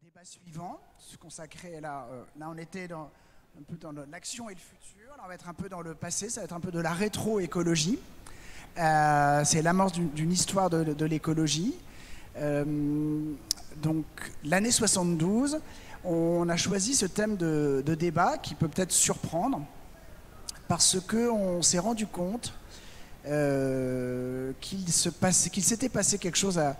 débat suivant, consacré là, on était un peu dans l'action et le futur, là on va être un peu dans le passé, ça va être un peu de la rétro-écologie. C'est l'amorce d'une histoire de l'écologie. Donc l'année 72, on a choisi ce thème de débat qui peut peut-être surprendre parce qu'on s'est rendu compte qu'il s'était passé quelque chose à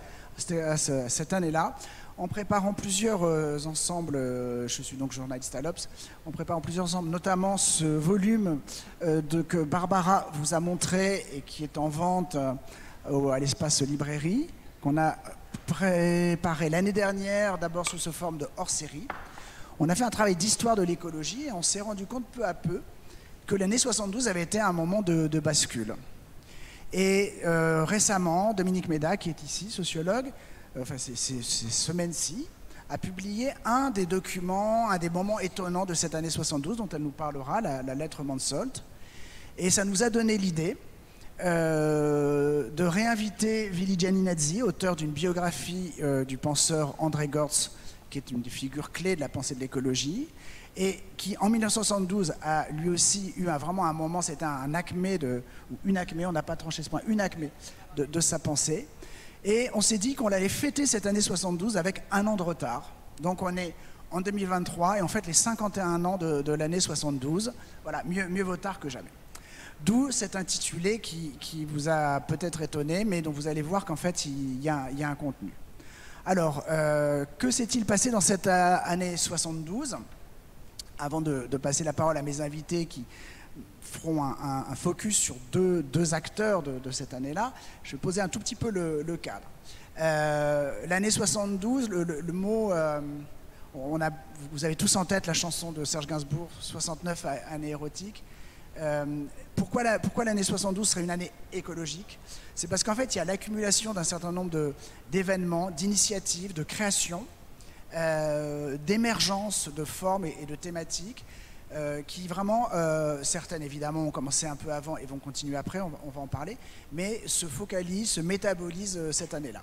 cette année-là. En préparant plusieurs ensembles, je suis donc journaliste à l'Obs, en préparant plusieurs ensembles, notamment ce volume que Barbara vous a montré et qui est en vente à l'espace librairie, qu'on a préparé l'année dernière, d'abord sous forme de hors-série. On a fait un travail d'histoire de l'écologie et on s'est rendu compte peu à peu que l'année 72 avait été un moment de bascule. Et récemment, Dominique Méda, qui est ici, sociologue, ces semaines-ci, a publié un des documents, un des moments étonnants de cette année 72, dont elle nous parlera, la lettre Mansholt. Et ça nous a donné l'idée de réinviter Vili Gianinazzi, auteur d'une biographie du penseur André Gortz, qui est une des figures clés de la pensée de l'écologie, et qui, en 1972, a lui aussi eu vraiment un moment, c'était un acmé, ou une acmé, on n'a pas tranché ce point, une acmé de sa pensée. Et on s'est dit qu'on allait fêter cette année 72 avec un an de retard. Donc on est en 2023 et on fête les 51 ans de l'année 72. Voilà, mieux vaut tard que jamais. D'où cet intitulé qui vous a peut-être étonné, mais dont vous allez voir qu'en fait il y a un contenu. Alors, que s'est-il passé dans cette année 72 ? Avant de passer la parole à mes invités qui feront un focus sur deux acteurs de cette année-là, je vais poser un tout petit peu le cadre. L'année 72, le mot, vous avez tous en tête la chanson de Serge Gainsbourg, 69 années érotiques. Pourquoi l'année 72 serait une année écologique ? C'est parce qu'en fait, il y a l'accumulation d'un certain nombre d'événements, d'initiatives, de créations, d'émergence de formes et de thématiques qui vraiment, certaines évidemment ont commencé un peu avant et vont continuer après, on va en parler, mais se focalisent, se métabolisent cette année-là.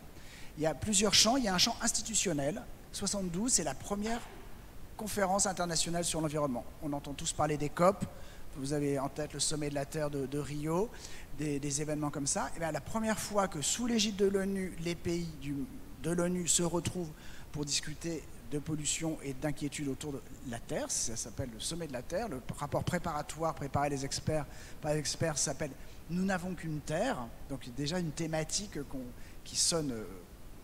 Il y a plusieurs champs, il y a un champ institutionnel. 72, c'est la première conférence internationale sur l'environnement. On entend tous parler des COP, vous avez en tête le sommet de la Terre de Rio, des événements comme ça. Et bien, la première fois que sous l'égide de l'ONU, les pays de l'ONU se retrouvent pour discuter de pollution et d'inquiétude autour de la Terre, ça s'appelle le sommet de la Terre, le rapport préparatoire préparé par les experts s'appelle « Nous n'avons qu'une Terre », donc déjà une thématique qui sonne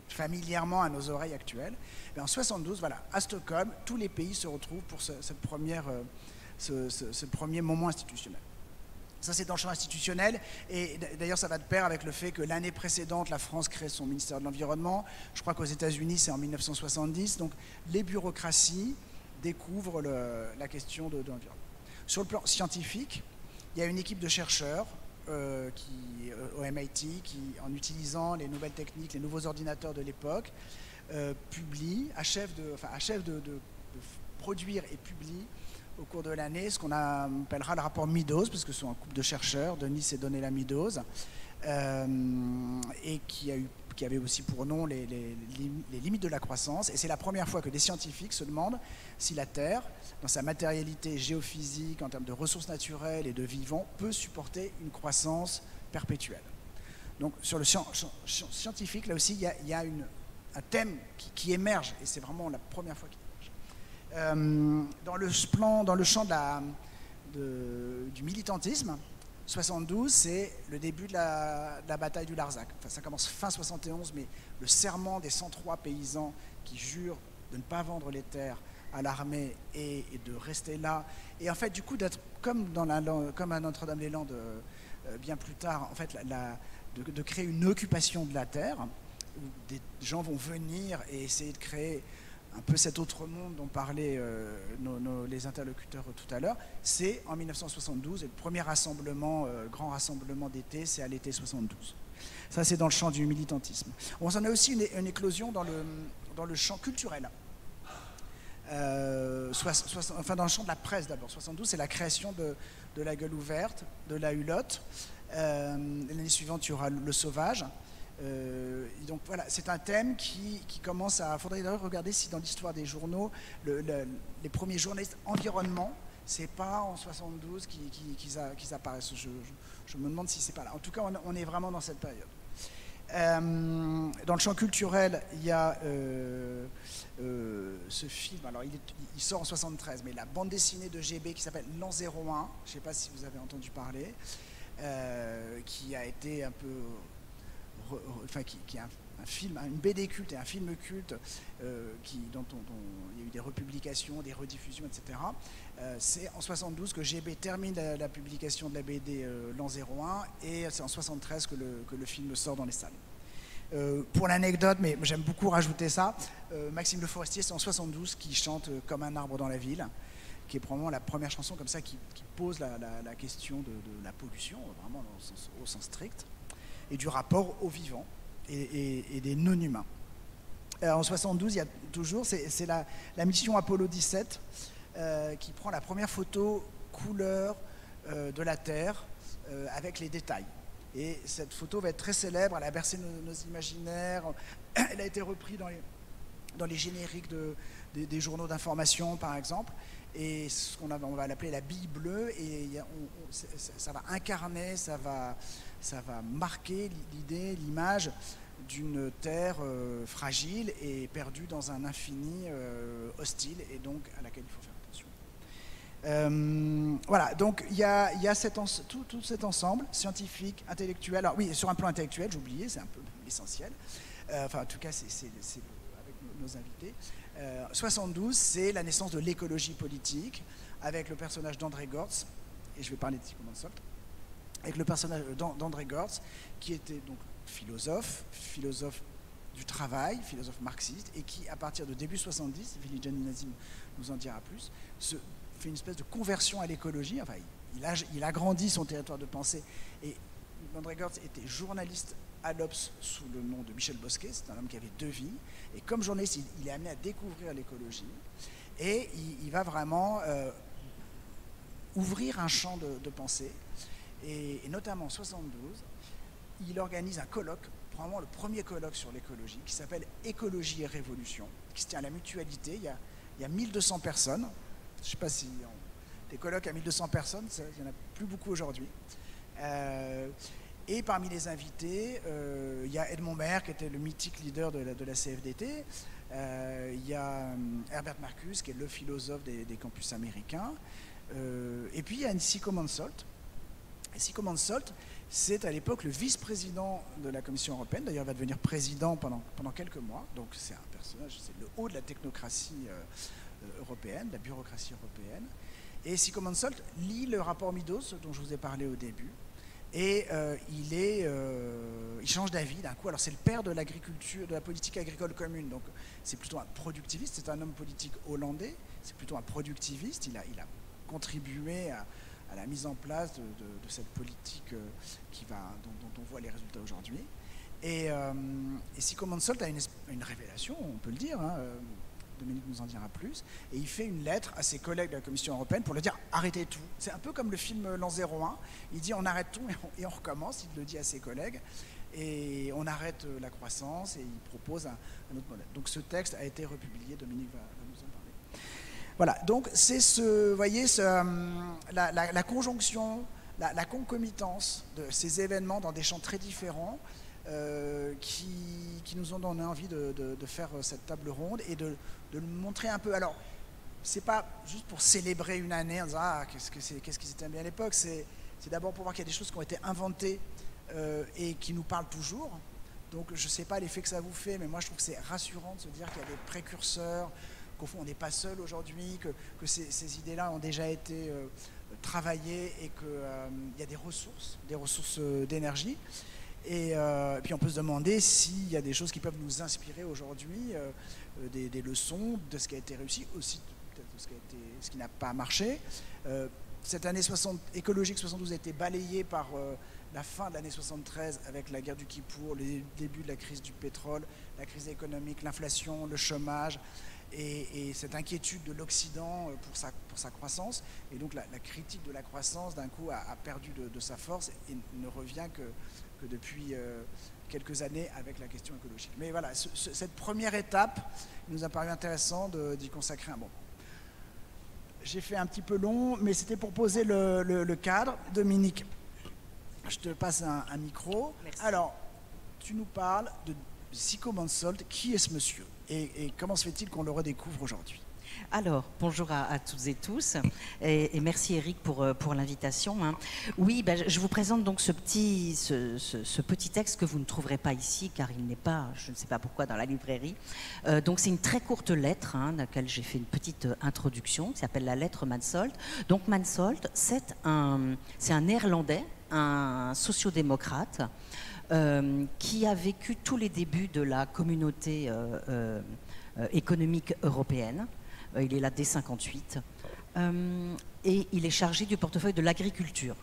familièrement à nos oreilles actuelles. Et en 72, voilà, à Stockholm, tous les pays se retrouvent pour ce premier moment institutionnel. Ça, c'est dans le champ institutionnel, et d'ailleurs, ça va de pair avec le fait que l'année précédente, la France crée son ministère de l'Environnement. Je crois qu'aux États-Unis, c'est en 1970. Donc, les bureaucraties découvrent la question de l'environnement. Sur le plan scientifique, il y a une équipe de chercheurs au MIT qui, en utilisant les nouvelles techniques, les nouveaux ordinateurs de l'époque, achève de produire et publie au cours de l'année, ce qu'on appellera le rapport Meadows, parce que ce sont un couple de chercheurs, Denis et Donella Meadows, et qui avait aussi pour nom les limites de la croissance. Et c'est la première fois que des scientifiques se demandent si la Terre, dans sa matérialité géophysique, en termes de ressources naturelles et de vivants, peut supporter une croissance perpétuelle. Donc sur le champ scientifique, là aussi, il y a un thème qui émerge, et c'est vraiment la première fois qu'il émerge. Dans le champ du militantisme, 72, c'est le début de la bataille du Larzac. Enfin, ça commence fin 71, mais le serment des 103 paysans qui jurent de ne pas vendre les terres à l'armée et de rester là. Et en fait, du coup, d'être comme à Notre-Dame-des-Landes bien plus tard, en fait, de créer une occupation de la terre, où des gens vont venir et essayer de créer un peu cet autre monde dont parlaient les interlocuteurs tout à l'heure. C'est en 1972, et le premier grand rassemblement d'été, c'est à l'été 72. Ça, c'est dans le champ du militantisme. On en a aussi une éclosion dans le champ culturel. Enfin, dans le champ de la presse d'abord. 72, c'est la création de la Gueule ouverte, de la Hulotte. L'année suivante, il y aura Le Sauvage. Donc voilà, c'est un thème qui commence à... Il faudrait d'ailleurs regarder si dans l'histoire des journaux, les premiers journalistes environnement, c'est pas en 72 qu'ils apparaissent. Je me demande si c'est pas là. En tout cas, on est vraiment dans cette période. Dans le champ culturel, il y a ce film, alors il sort en 73, mais la bande dessinée de GB qui s'appelle L'An 01, je ne sais pas si vous avez entendu parler, qui a été un peu... Enfin, qui est un film, une BD culte et un film culte dont il y a eu des republications, des rediffusions, etc. C'est en 72 que GB termine la publication de la BD L'An 01 et c'est en 73 que le film sort dans les salles. Pour l'anecdote, mais j'aime beaucoup rajouter ça, Maxime Le Forestier, c'est en 72 qui chante Comme un arbre dans la ville, qui est probablement la première chanson comme ça qui pose la question de la pollution, vraiment au sens strict, et du rapport aux vivants et des non-humains. En 72, il y a toujours, c'est la mission Apollo 17 qui prend la première photo couleur de la Terre avec les détails. Et cette photo va être très célèbre, elle a bercé nos imaginaires, elle a été reprise dans les génériques des journaux d'information, par exemple, et on va l'appeler la bille bleue, et ça va incarner, ça va marquer l'idée, l'image d'une Terre fragile et perdue dans un infini hostile, et donc à laquelle il faut faire attention. Voilà, donc il y a tout cet ensemble scientifique, intellectuel. Alors oui, sur un plan intellectuel, j'ai oublié, c'est un peu l'essentiel. Enfin, en tout cas, c'est avec nos invités. 72, c'est la naissance de l'écologie politique, avec le personnage d'André Gortz, et je vais parler de Sigmund Solt, avec le personnage d'André Gortz, qui était donc philosophe du travail, philosophe marxiste, et qui, à partir de début 70, Vili Nazim nous en dira plus, fait une espèce de conversion à l'écologie. Enfin, il agrandit son territoire de pensée. Et André Gortz était journaliste à l'Obs sous le nom de Michel Bosquet. C'est un homme qui avait deux vies. Et comme journaliste, il est amené à découvrir l'écologie. Et il va vraiment ouvrir un champ de pensée. Et notamment en 72, il organise un colloque, probablement le premier colloque sur l'écologie, qui s'appelle Écologie et Révolution, qui se tient à la Mutualité. Il y a 1200 personnes. Je ne sais pas si des colloques à 1200 personnes, il n'y en a plus beaucoup aujourd'hui. Et parmi les invités, il y a Edmond Maire, qui était le mythique leader de la CFDT. Il y a Herbert Marcuse, qui est le philosophe des campus américains. Et puis il y a Sigmund Solt. Et Sigmund Solt, c'est à l'époque le vice-président de la Commission européenne. D'ailleurs, il va devenir président pendant quelques mois. Donc c'est un personnage, c'est le haut de la technocratie européenne, de la bureaucratie européenne. Et Sigmund Solt lit le rapport Meadows, dont je vous ai parlé au début. Et il change d'avis d'un coup. Alors c'est le père de l'agriculture, de la politique agricole commune. Donc c'est plutôt un productiviste. C'est un homme politique hollandais. C'est plutôt un productiviste. Il a contribué à la mise en place de cette politique dont on voit les résultats aujourd'hui. Et Sigmund Solt a une révélation, on peut le dire. Dominique nous en dira plus. Et il fait une lettre à ses collègues de la Commission européenne pour leur dire arrêtez tout. C'est un peu comme le film L'An 01. Il dit on arrête tout et on recommence. Il le dit à ses collègues. Et on arrête la croissance et il propose un autre modèle. Donc ce texte a été republié. Dominique va nous en parler. Voilà. Donc c'est vous voyez, la conjonction, la concomitance de ces événements dans des champs très différents. Qui nous ont donné envie de faire cette table ronde et de le montrer un peu. Alors, c'est pas juste pour célébrer une année en disant ah, qu'est-ce qui s'était bien à l'époque. C'est d'abord pour voir qu'il y a des choses qui ont été inventées et qui nous parlent toujours. Donc, je sais pas l'effet que ça vous fait, mais moi, je trouve que c'est rassurant de se dire qu'il y a des précurseurs, qu'au fond, on n'est pas seul aujourd'hui, que ces idées-là ont déjà été travaillées et qu'il y a des ressources d'énergie. Et puis on peut se demander s'il y a des choses qui peuvent nous inspirer aujourd'hui, des leçons de ce qui a été réussi, aussi peut-être de ce qui n'a pas marché. Cette année écologique 72 a été balayée par la fin de l'année 73 avec la guerre du Kippour, le début de la crise du pétrole, la crise économique, l'inflation, le chômage et cette inquiétude de l'Occident pour sa croissance. Et donc la critique de la croissance d'un coup a perdu de sa force et ne revient que depuis quelques années avec la question écologique. Mais voilà, cette première étape, il nous a paru intéressant d'y consacrer un moment. J'ai fait un petit peu long, mais c'était pour poser le cadre. Dominique, je te passe un micro. Merci. Alors, tu nous parles de Zico Mansolt. Qui est ce monsieur et comment se fait-il qu'on le redécouvre aujourd'hui? Alors, bonjour à toutes et tous, et merci Eric pour l'invitation. Hein. Oui, je vous présente donc ce petit texte que vous ne trouverez pas ici, car il n'est pas, je ne sais pas pourquoi, dans la librairie. Donc c'est une très courte lettre, dans laquelle j'ai fait une petite introduction, qui s'appelle la lettre Mansolt. Donc Mansolt, c'est un Néerlandais, un sociodémocrate, qui a vécu tous les débuts de la communauté économique européenne. Il est là dès 1958 et il est chargé du portefeuille de l'agriculture.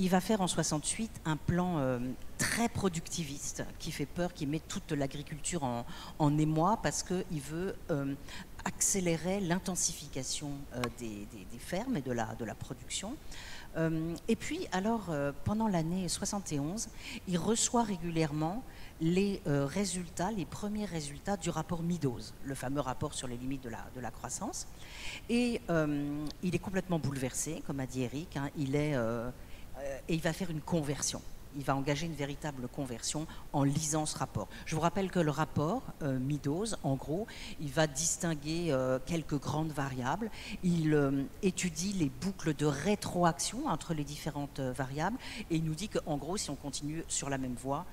Il va faire en 1968 un plan très productiviste qui fait peur, qui met toute l'agriculture en émoi parce qu'il veut accélérer l'intensification des fermes et de la production. Et puis, alors, pendant l'année 71, il reçoit régulièrement les résultats, les premiers résultats du rapport Meadows, le fameux rapport sur les limites de la croissance. Et il est complètement bouleversé, comme a dit Eric, hein, et il va faire une conversion. Il va engager une véritable conversion en lisant ce rapport. Je vous rappelle que le rapport Meadows, en gros, il va distinguer quelques grandes variables. Il étudie les boucles de rétroaction entre les différentes variables et il nous dit qu'en gros, si on continue sur la même voie,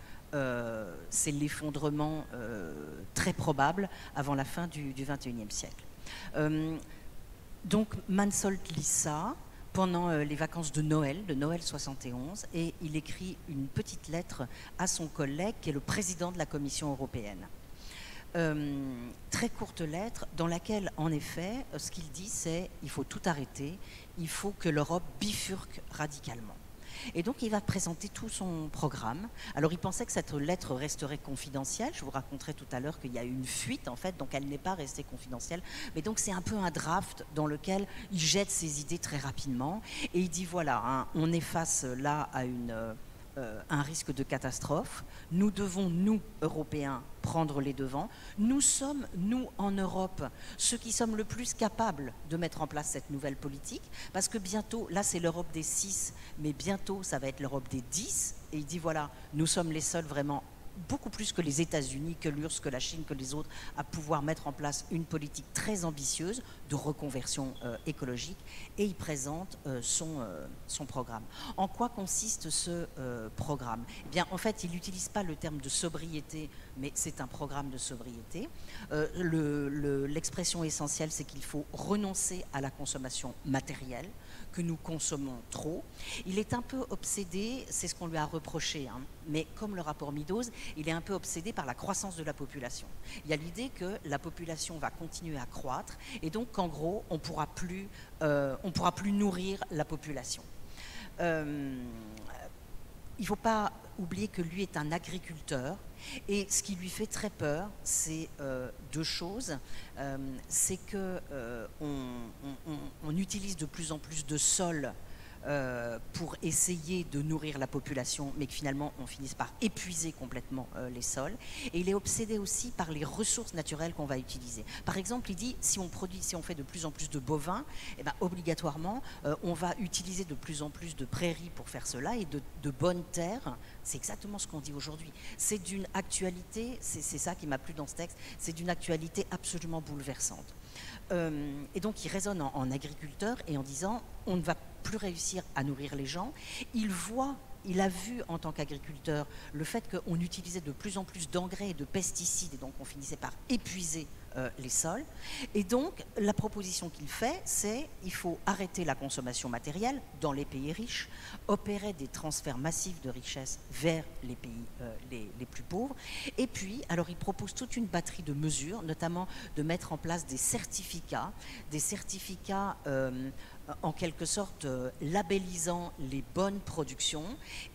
c'est l'effondrement très probable avant la fin du XXIe siècle. Donc Mansolt lit ça pendant les vacances de Noël 71, et il écrit une petite lettre à son collègue qui est le président de la Commission européenne. Très courte lettre dans laquelle, en effet, ce qu'il dit, c'est il faut tout arrêter, il faut que l'Europe bifurque radicalement. Et donc, il va présenter tout son programme. Alors, il pensait que cette lettre resterait confidentielle. Je vous raconterai tout à l'heure qu'il y a eu une fuite, en fait, donc elle n'est pas restée confidentielle. Mais donc, c'est un peu un draft dans lequel il jette ses idées très rapidement. Et il dit, voilà, hein, on est face là à un risque de catastrophe. Nous devons, nous, Européens, prendre les devants. Nous sommes, nous, en Europe, ceux qui sommes le plus capables de mettre en place cette nouvelle politique, parce que bientôt, là c'est l'Europe des 6, mais bientôt ça va être l'Europe des 10, et il dit voilà, nous sommes les seuls vraiment, beaucoup plus que les États-Unis, que l'URSS, que la Chine, que les autres, à pouvoir mettre en place une politique très ambitieuse de reconversion écologique, et il présente son programme. En quoi consiste ce programme? Eh bien, en fait, il n'utilise pas le terme de sobriété, mais c'est un programme de sobriété. L'expression essentielle, c'est qu'il faut renoncer à la consommation matérielle, que nous consommons trop. Il est un peu obsédé, c'est ce qu'on lui a reproché, hein, mais comme le rapport Meadows, il est un peu obsédé par la croissance de la population. Il y a l'idée que la population va continuer à croître et donc qu'en gros, on pourra plus nourrir la population. Il ne faut pas oublier que lui est un agriculteur et ce qui lui fait très peur, c'est deux choses. C'est qu'on utilise de plus en plus de sols pour essayer de nourrir la population, mais que finalement on finisse par épuiser complètement les sols. Et il est obsédé aussi par les ressources naturelles qu'on va utiliser. Par exemple, il dit si on fait de plus en plus de bovins, eh ben, obligatoirement on va utiliser de plus en plus de prairies pour faire cela et de bonnes terres. C'est exactement ce qu'on dit aujourd'hui. C'est d'une actualité, c'est ça qui m'a plu dans ce texte, c'est d'une actualité absolument bouleversante. Et donc il raisonne en agriculteur et en disant on ne va plus réussir à nourrir les gens. Il a vu en tant qu'agriculteur le fait qu'on utilisait de plus en plus d'engrais et de pesticides et donc on finissait par épuiser les sols. Et donc la proposition qu'il fait, c'est il faut arrêter la consommation matérielle dans les pays riches, opérer des transferts massifs de richesses vers les pays les plus pauvres. Et puis, alors il propose toute une batterie de mesures, notamment de mettre en place des certificats en quelque sorte labellisant les bonnes productions,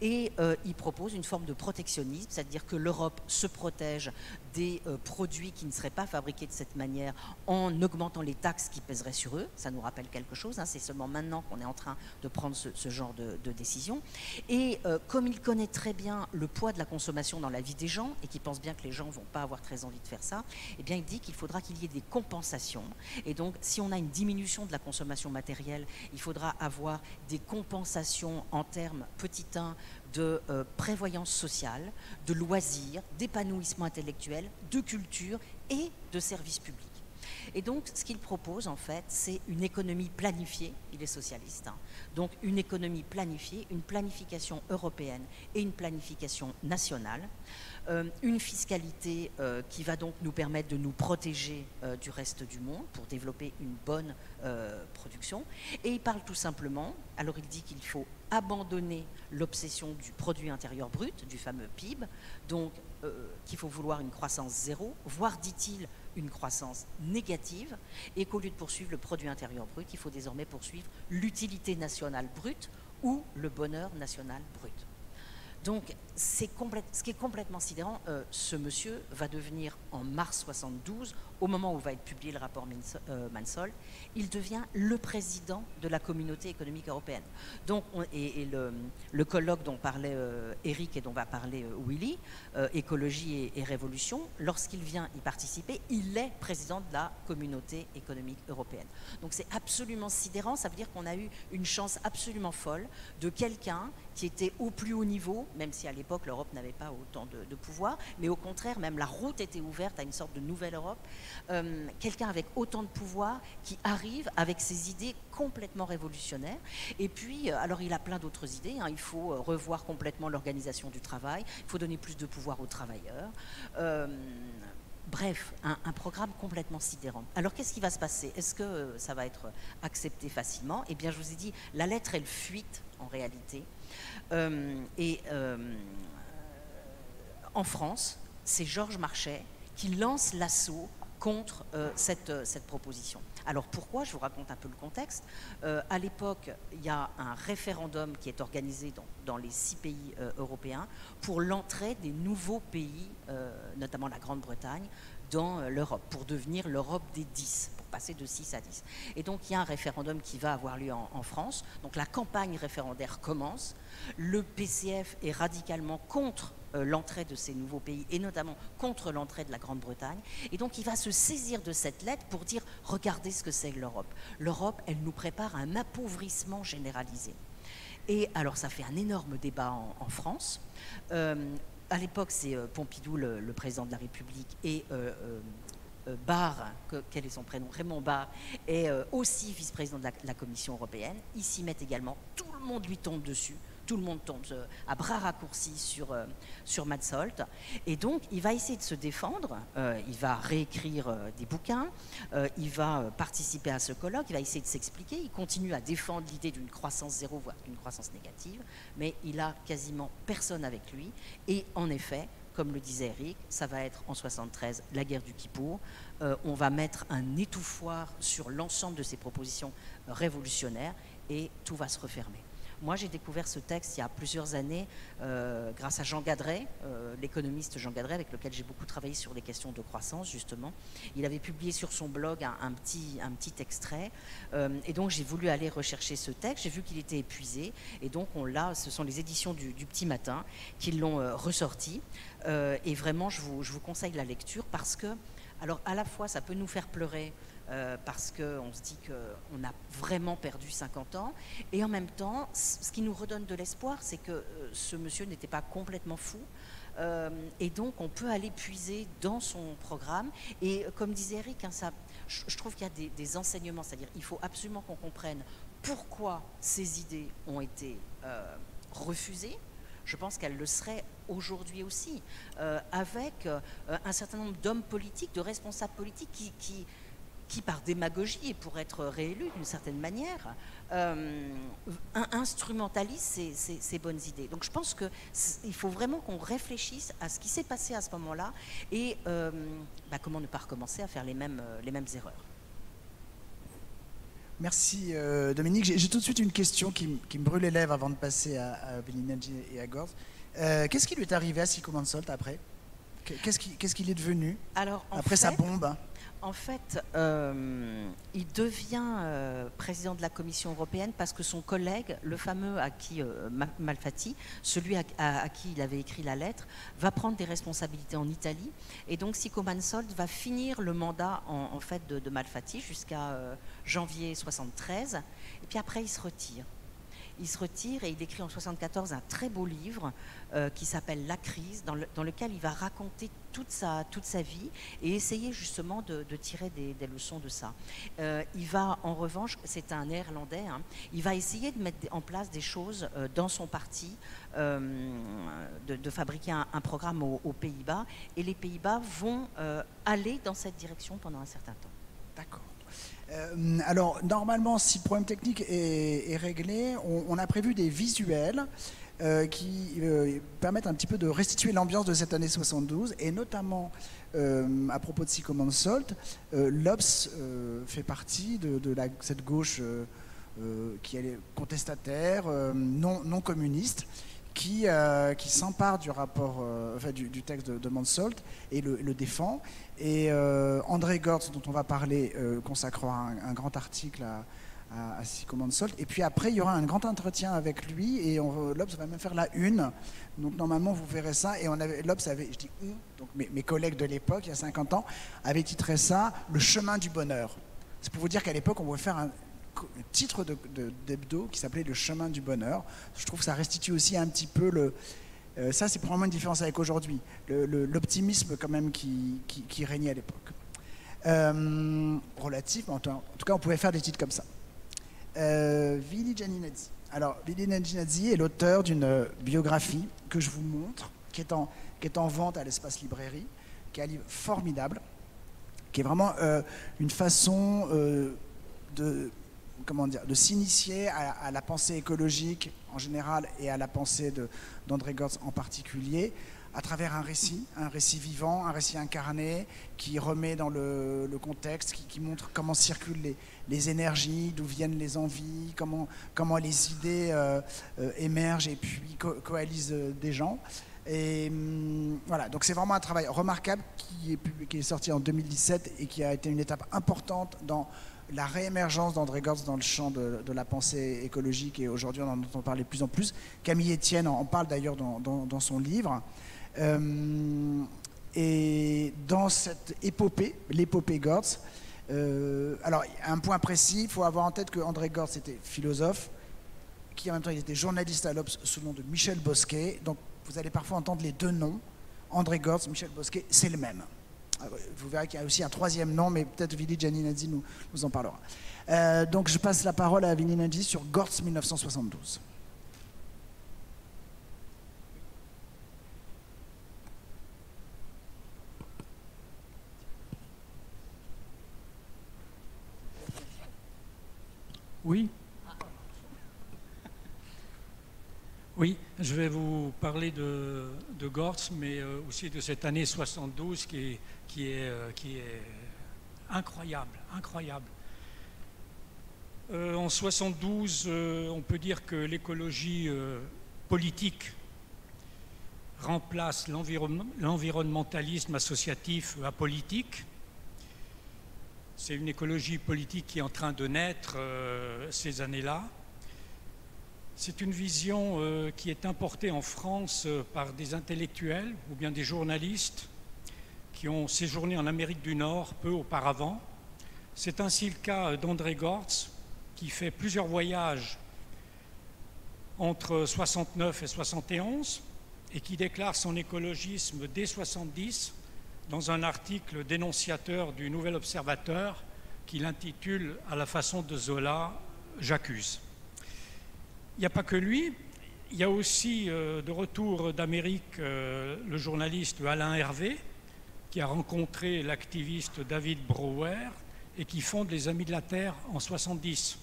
et il propose une forme de protectionnisme, c'est-à-dire que l'Europe se protège des produits qui ne seraient pas fabriqués de cette manière en augmentant les taxes qui pèseraient sur eux. Ça nous rappelle quelque chose, hein, c'est seulement maintenant qu'on est en train de prendre ce genre de décision. Et comme il connaît très bien le poids de la consommation dans la vie des gens et qu'il pense bien que les gens ne vont pas avoir très envie de faire ça, eh bien il dit qu'il faudra qu'il y ait des compensations. Et donc si on a une diminution de la consommation matérielle, il faudra avoir des compensations en termes, petit 1, de prévoyance sociale, de loisirs, d'épanouissement intellectuel, de culture et de services publics. Et donc, ce qu'il propose, en fait, c'est une économie planifiée, il est socialiste, hein, donc une économie planifiée, une planification européenne et une planification nationale, une fiscalité qui va donc nous permettre de nous protéger du reste du monde pour développer une bonne production. Et il parle tout simplement, alors il dit qu'il faut abandonner l'obsession du produit intérieur brut, du fameux PIB, donc qu'il faut vouloir une croissance zéro, voire, dit-il, une croissance négative, et qu'au lieu de poursuivre le produit intérieur brut, il faut désormais poursuivre l'utilité nationale brute ou le bonheur national brut. Donc, ce qui est complètement sidérant, ce monsieur va devenir, en mars 72, au moment où va être publié le rapport Mansholt, il devient le président de la communauté économique européenne. Donc, le colloque dont parlait Eric et dont va parler Willy, écologie et révolution, lorsqu'il vient y participer, il est président de la communauté économique européenne. Donc, c'est absolument sidérant, ça veut dire qu'on a eu une chance absolument folle de quelqu'un qui était au plus haut niveau, même si à l'époque l'Europe n'avait pas autant de pouvoir, mais au contraire, même la route était ouverte à une sorte de nouvelle Europe. Quelqu'un avec autant de pouvoir qui arrive avec ses idées complètement révolutionnaires. Et puis, alors il a plein d'autres idées, hein. Il faut revoir complètement l'organisation du travail, il faut donner plus de pouvoir aux travailleurs. Bref, un programme complètement sidérant. Alors, qu'est-ce qui va se passer? Est-ce que ça va être accepté facilement? Eh bien, je vous ai dit, la lettre, elle fuite, en réalité. En France, c'est Georges Marchais qui lance l'assaut contre cette proposition. Alors pourquoi? Je vous raconte un peu le contexte. À l'époque, il y a un référendum qui est organisé dans les 6 pays européens pour l'entrée des nouveaux pays, notamment la Grande-Bretagne, dans l'Europe, pour devenir l'Europe des 10, pour passer de 6 à 10. Et donc il y a un référendum qui va avoir lieu en France. Donc la campagne référendaire commence. Le PCF est radicalement contre l'entrée de ces nouveaux pays, et notamment contre l'entrée de la Grande-Bretagne. Et donc il va se saisir de cette lettre pour dire « Regardez ce que c'est que l'Europe. L'Europe, elle nous prépare un appauvrissement généralisé. » Et alors ça fait un énorme débat en France. À l'époque, c'est Pompidou, le président de la République, et Barre, quel est son prénom? Raymond Barre, est aussi vice-président de la Commission européenne. Ils s'y mettent également. Tout le monde lui tombe dessus. Tout le monde tombe à bras raccourcis sur Mansholt. Et donc, il va essayer de se défendre. Il va réécrire des bouquins. Il va participer à ce colloque. Il va essayer de s'expliquer. Il continue à défendre l'idée d'une croissance zéro, voire d'une croissance négative. Mais il a quasiment personne avec lui. Et en effet, comme le disait Eric, ça va être en 73 la guerre du Kippour. On va mettre un étouffoir sur l'ensemble de ces propositions révolutionnaires et tout va se refermer. Moi, j'ai découvert ce texte il y a plusieurs années grâce à Jean Gadret, l'économiste Jean Gadret, avec lequel j'ai beaucoup travaillé sur les questions de croissance, justement. Il avait publié sur son blog un petit extrait. Et donc, j'ai voulu aller rechercher ce texte. J'ai vu qu'il était épuisé. Et donc, ce sont les éditions du Petit Matin qui l'ont ressorti. Et vraiment, je vous conseille la lecture parce que, alors, à la fois, ça peut nous faire pleurer parce qu'on se dit qu'on a vraiment perdu 50 ans. Et en même temps, ce qui nous redonne de l'espoir, c'est que ce monsieur n'était pas complètement fou. Et donc, on peut aller puiser dans son programme. Et comme disait Eric, hein, je trouve qu'il y a des enseignements. C'est-à-dire qu'il faut absolument qu'on comprenne pourquoi ces idées ont été refusées. Je pense qu'elles le seraient aujourd'hui aussi, avec un certain nombre d'hommes politiques, de responsables politiques qui par démagogie et pour être réélus d'une certaine manière, instrumentalisent ces bonnes idées. Donc je pense qu'il faut vraiment qu'on réfléchisse à ce qui s'est passé à ce moment-là et comment ne pas recommencer à faire les mêmes erreurs. Merci Dominique. J'ai tout de suite une question qui me brûle les lèvres avant de passer à Billy Nagy et à Gortz. Qu'est-ce qui lui est arrivé à Sicko Mansolt après? Qu'est-ce qu'il est devenu après sa bombe? En fait, il devient président de la Commission européenne parce que son collègue, le fameux Malfatti, celui à qui il avait écrit la lettre, va prendre des responsabilités en Italie. Et donc Sicko Mansolt va finir le mandat en fait de Malfatti jusqu'à janvier 73. Et puis après, il se retire. Il se retire et il écrit en 1974 un très beau livre qui s'appelle La crise, dans lequel il va raconter toute sa vie et essayer justement de tirer des leçons de ça. Il va en revanche, c'est un néerlandais, hein, il va essayer de mettre en place des choses dans son parti, de fabriquer un programme aux Pays-Bas, et les Pays-Bas vont aller dans cette direction pendant un certain temps. D'accord. Alors, normalement, si le problème technique est réglé, on a prévu des visuels qui permettent un petit peu de restituer l'ambiance de cette année 72, et notamment à propos de Sicko Mansolt, l'Obs fait partie de cette gauche qui est contestataire, non communiste, qui s'empare du rapport, du texte de Mansolt et le défend. Et André Gortz, dont on va parler, consacrera un grand article à Sicko Mansolt. Et puis après, il y aura un grand entretien avec lui, et l'Obs va même faire la une. Donc normalement, vous verrez ça. Et l'Obs avait, je dis donc mes collègues de l'époque, il y a 50 ans, avaient titré ça « Le chemin du bonheur ». C'est pour vous dire qu'à l'époque, on pouvait faire un titre d'hebdo qui s'appelait Le chemin du bonheur. Je trouve que ça restitue aussi un petit peu ça, c'est probablement une différence avec aujourd'hui, l'optimisme quand même qui régnait à l'époque. Relatif, en tout cas, on pouvait faire des titres comme ça. Vili Gianinazzi. Alors, Vili Gianinazzi est l'auteur d'une biographie que je vous montre, qui est en vente à l'Espace Librairie, qui est un livre formidable, qui est vraiment une façon de s'initier à la pensée écologique en général et à la pensée d'André Gortz en particulier, à travers un récit vivant, un récit incarné, qui remet dans le contexte, qui montre comment circulent les énergies, d'où viennent les envies, comment les idées émergent et puis coalisent des gens. Et voilà, donc c'est vraiment un travail remarquable qui est sorti en 2017 et qui a été une étape importante dans la réémergence d'André Gortz dans le champ de la pensée écologique, et aujourd'hui on en entend parler de plus en plus. Camille Etienne en parle d'ailleurs dans son livre. Et dans cette épopée, l'épopée Gortz, alors un point précis, il faut avoir en tête que André Gortz était philosophe, qui en même temps il était journaliste à l'Obs sous le nom de Michel Bosquet. Donc vous allez parfois entendre les deux noms, André Gortz, Michel Bosquet, c'est le même. Vous verrez qu'il y a aussi un troisième nom, mais peut-être Vili Gianinazzi nous en parlera. Donc je passe la parole à Vili Gianinazzi sur Gortz 1972. Oui, je vais vous parler de Gortz, mais aussi de cette année 72 qui est incroyable. En 72, on peut dire que l'écologie politique remplace l'environnementalisme associatif apolitique. C'est une écologie politique qui est en train de naître ces années-là. C'est une vision qui est importée en France par des intellectuels ou bien des journalistes qui ont séjourné en Amérique du Nord peu auparavant. C'est ainsi le cas d'André Gortz, qui fait plusieurs voyages entre 69 et 71 et qui déclare son écologisme dès 70 dans un article dénonciateur du Nouvel Observateur qu'il intitule à la façon de Zola « J'accuse ». Il n'y a pas que lui, il y a aussi de retour d'Amérique le journaliste Alain Hervé, qui a rencontré l'activiste David Brouwer et qui fonde les Amis de la Terre en 70.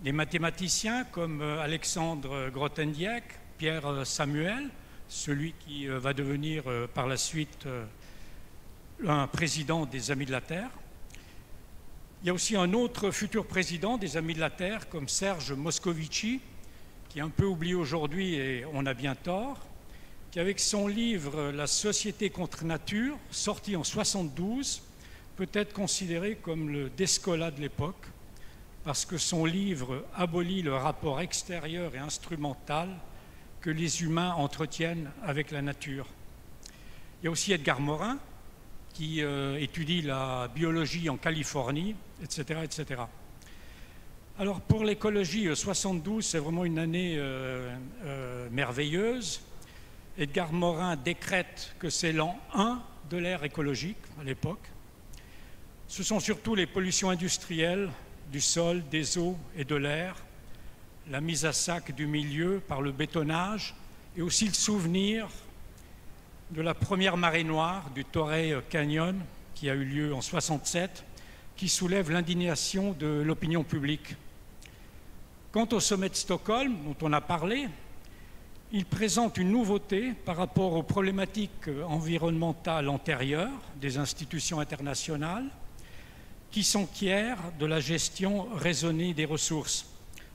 Des mathématiciens comme Alexandre Grothendieck, Pierre Samuel, celui qui va devenir par la suite un président des Amis de la Terre, Il y a aussi un autre futur président des Amis de la Terre, comme Serge Moscovici, qui est un peu oublié aujourd'hui et on a bien tort, qui avec son livre « La société contre nature », sorti en 1972, peut être considéré comme le Descola de l'époque, parce que son livre abolit le rapport extérieur et instrumental que les humains entretiennent avec la nature. Il y a aussi Edgar Morin, qui étudie la biologie en Californie, etc., etc. Alors pour l'écologie, 72, c'est vraiment une année merveilleuse. Edgar Morin décrète que c'est l'an 1 de l'ère écologique à l'époque. Ce sont surtout les pollutions industrielles du sol, des eaux et de l'air, la mise à sac du milieu par le bétonnage et aussi le souvenir de la première marée noire du Torrey Canyon qui a eu lieu en 1967, qui soulève l'indignation de l'opinion publique. Quant au sommet de Stockholm, dont on a parlé, il présente une nouveauté par rapport aux problématiques environnementales antérieures des institutions internationales qui s'enquièrent de la gestion raisonnée des ressources.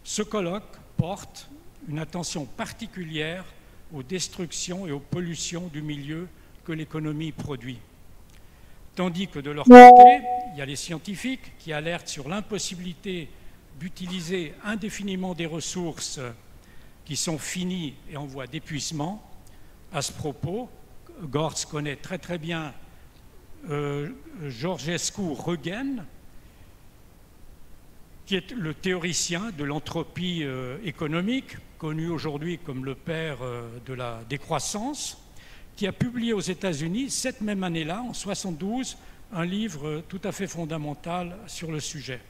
Ce colloque porte une attention particulière aux destructions et aux pollutions du milieu que l'économie produit. Tandis que de leur côté, il y a les scientifiques qui alertent sur l'impossibilité d'utiliser indéfiniment des ressources qui sont finies et en voie d'épuisement. À ce propos, Gortz connaît très très bien Georgescu Regen, qui est le théoricien de l'entropie économique, connu aujourd'hui comme le père de la décroissance, qui a publié aux États-Unis, cette même année-là, en 1972, un livre tout à fait fondamental sur le sujet.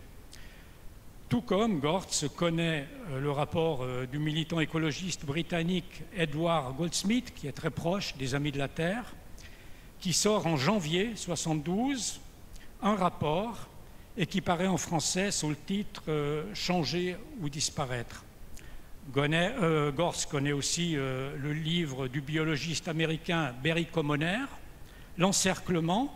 Tout comme Gortz connaît le rapport du militant écologiste britannique Edward Goldsmith, qui est très proche des Amis de la Terre, qui sort en janvier 1972 un rapport et qui paraît en français sous le titre « Changer ou disparaître ». Gortz connaît aussi le livre du biologiste américain Barry Commoner, « L'encerclement »,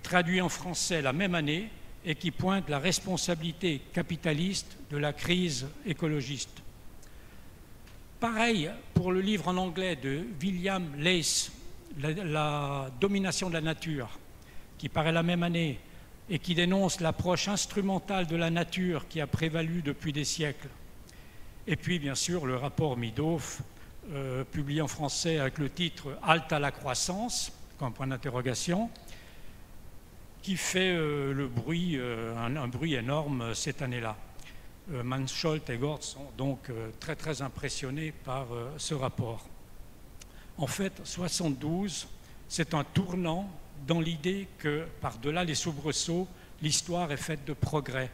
traduit en français la même année et qui pointe la responsabilité capitaliste de la crise écologiste. Pareil pour le livre en anglais de William Leys, la domination de la nature, qui paraît la même année et qui dénonce l'approche instrumentale de la nature qui a prévalu depuis des siècles. Et puis, bien sûr, le rapport Meadows, publié en français avec le titre « Halte à la croissance », comme point d'interrogation, qui fait un bruit énorme cette année-là. Mansholt et Gortz sont donc très très impressionnés par ce rapport. En fait, 72, c'est un tournant dans l'idée que, par-delà les soubresauts, l'histoire est faite de progrès.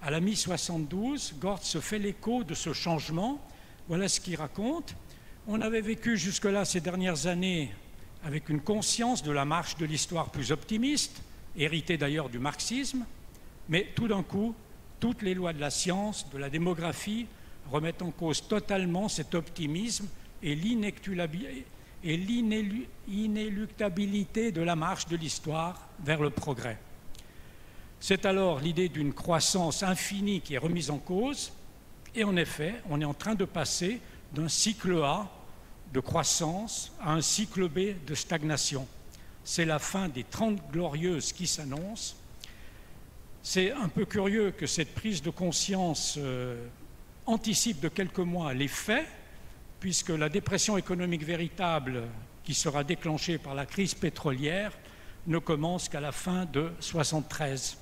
À la mi-72, Gortz se fait l'écho de ce changement. Voilà ce qu'il raconte. On avait vécu jusque-là ces dernières années avec une conscience de la marche de l'histoire plus optimiste, héritée d'ailleurs du marxisme, mais tout d'un coup, toutes les lois de la science, de la démographie, remettent en cause totalement cet optimisme et l'inéluctabilité de la marche de l'histoire vers le progrès. C'est alors l'idée d'une croissance infinie qui est remise en cause, et en effet, on est en train de passer d'un cycle A de croissance à un cycle B de stagnation. C'est la fin des 30 glorieuses qui s'annoncent. C'est un peu curieux que cette prise de conscience anticipe de quelques mois les faits, puisque la dépression économique véritable qui sera déclenchée par la crise pétrolière ne commence qu'à la fin de 1973.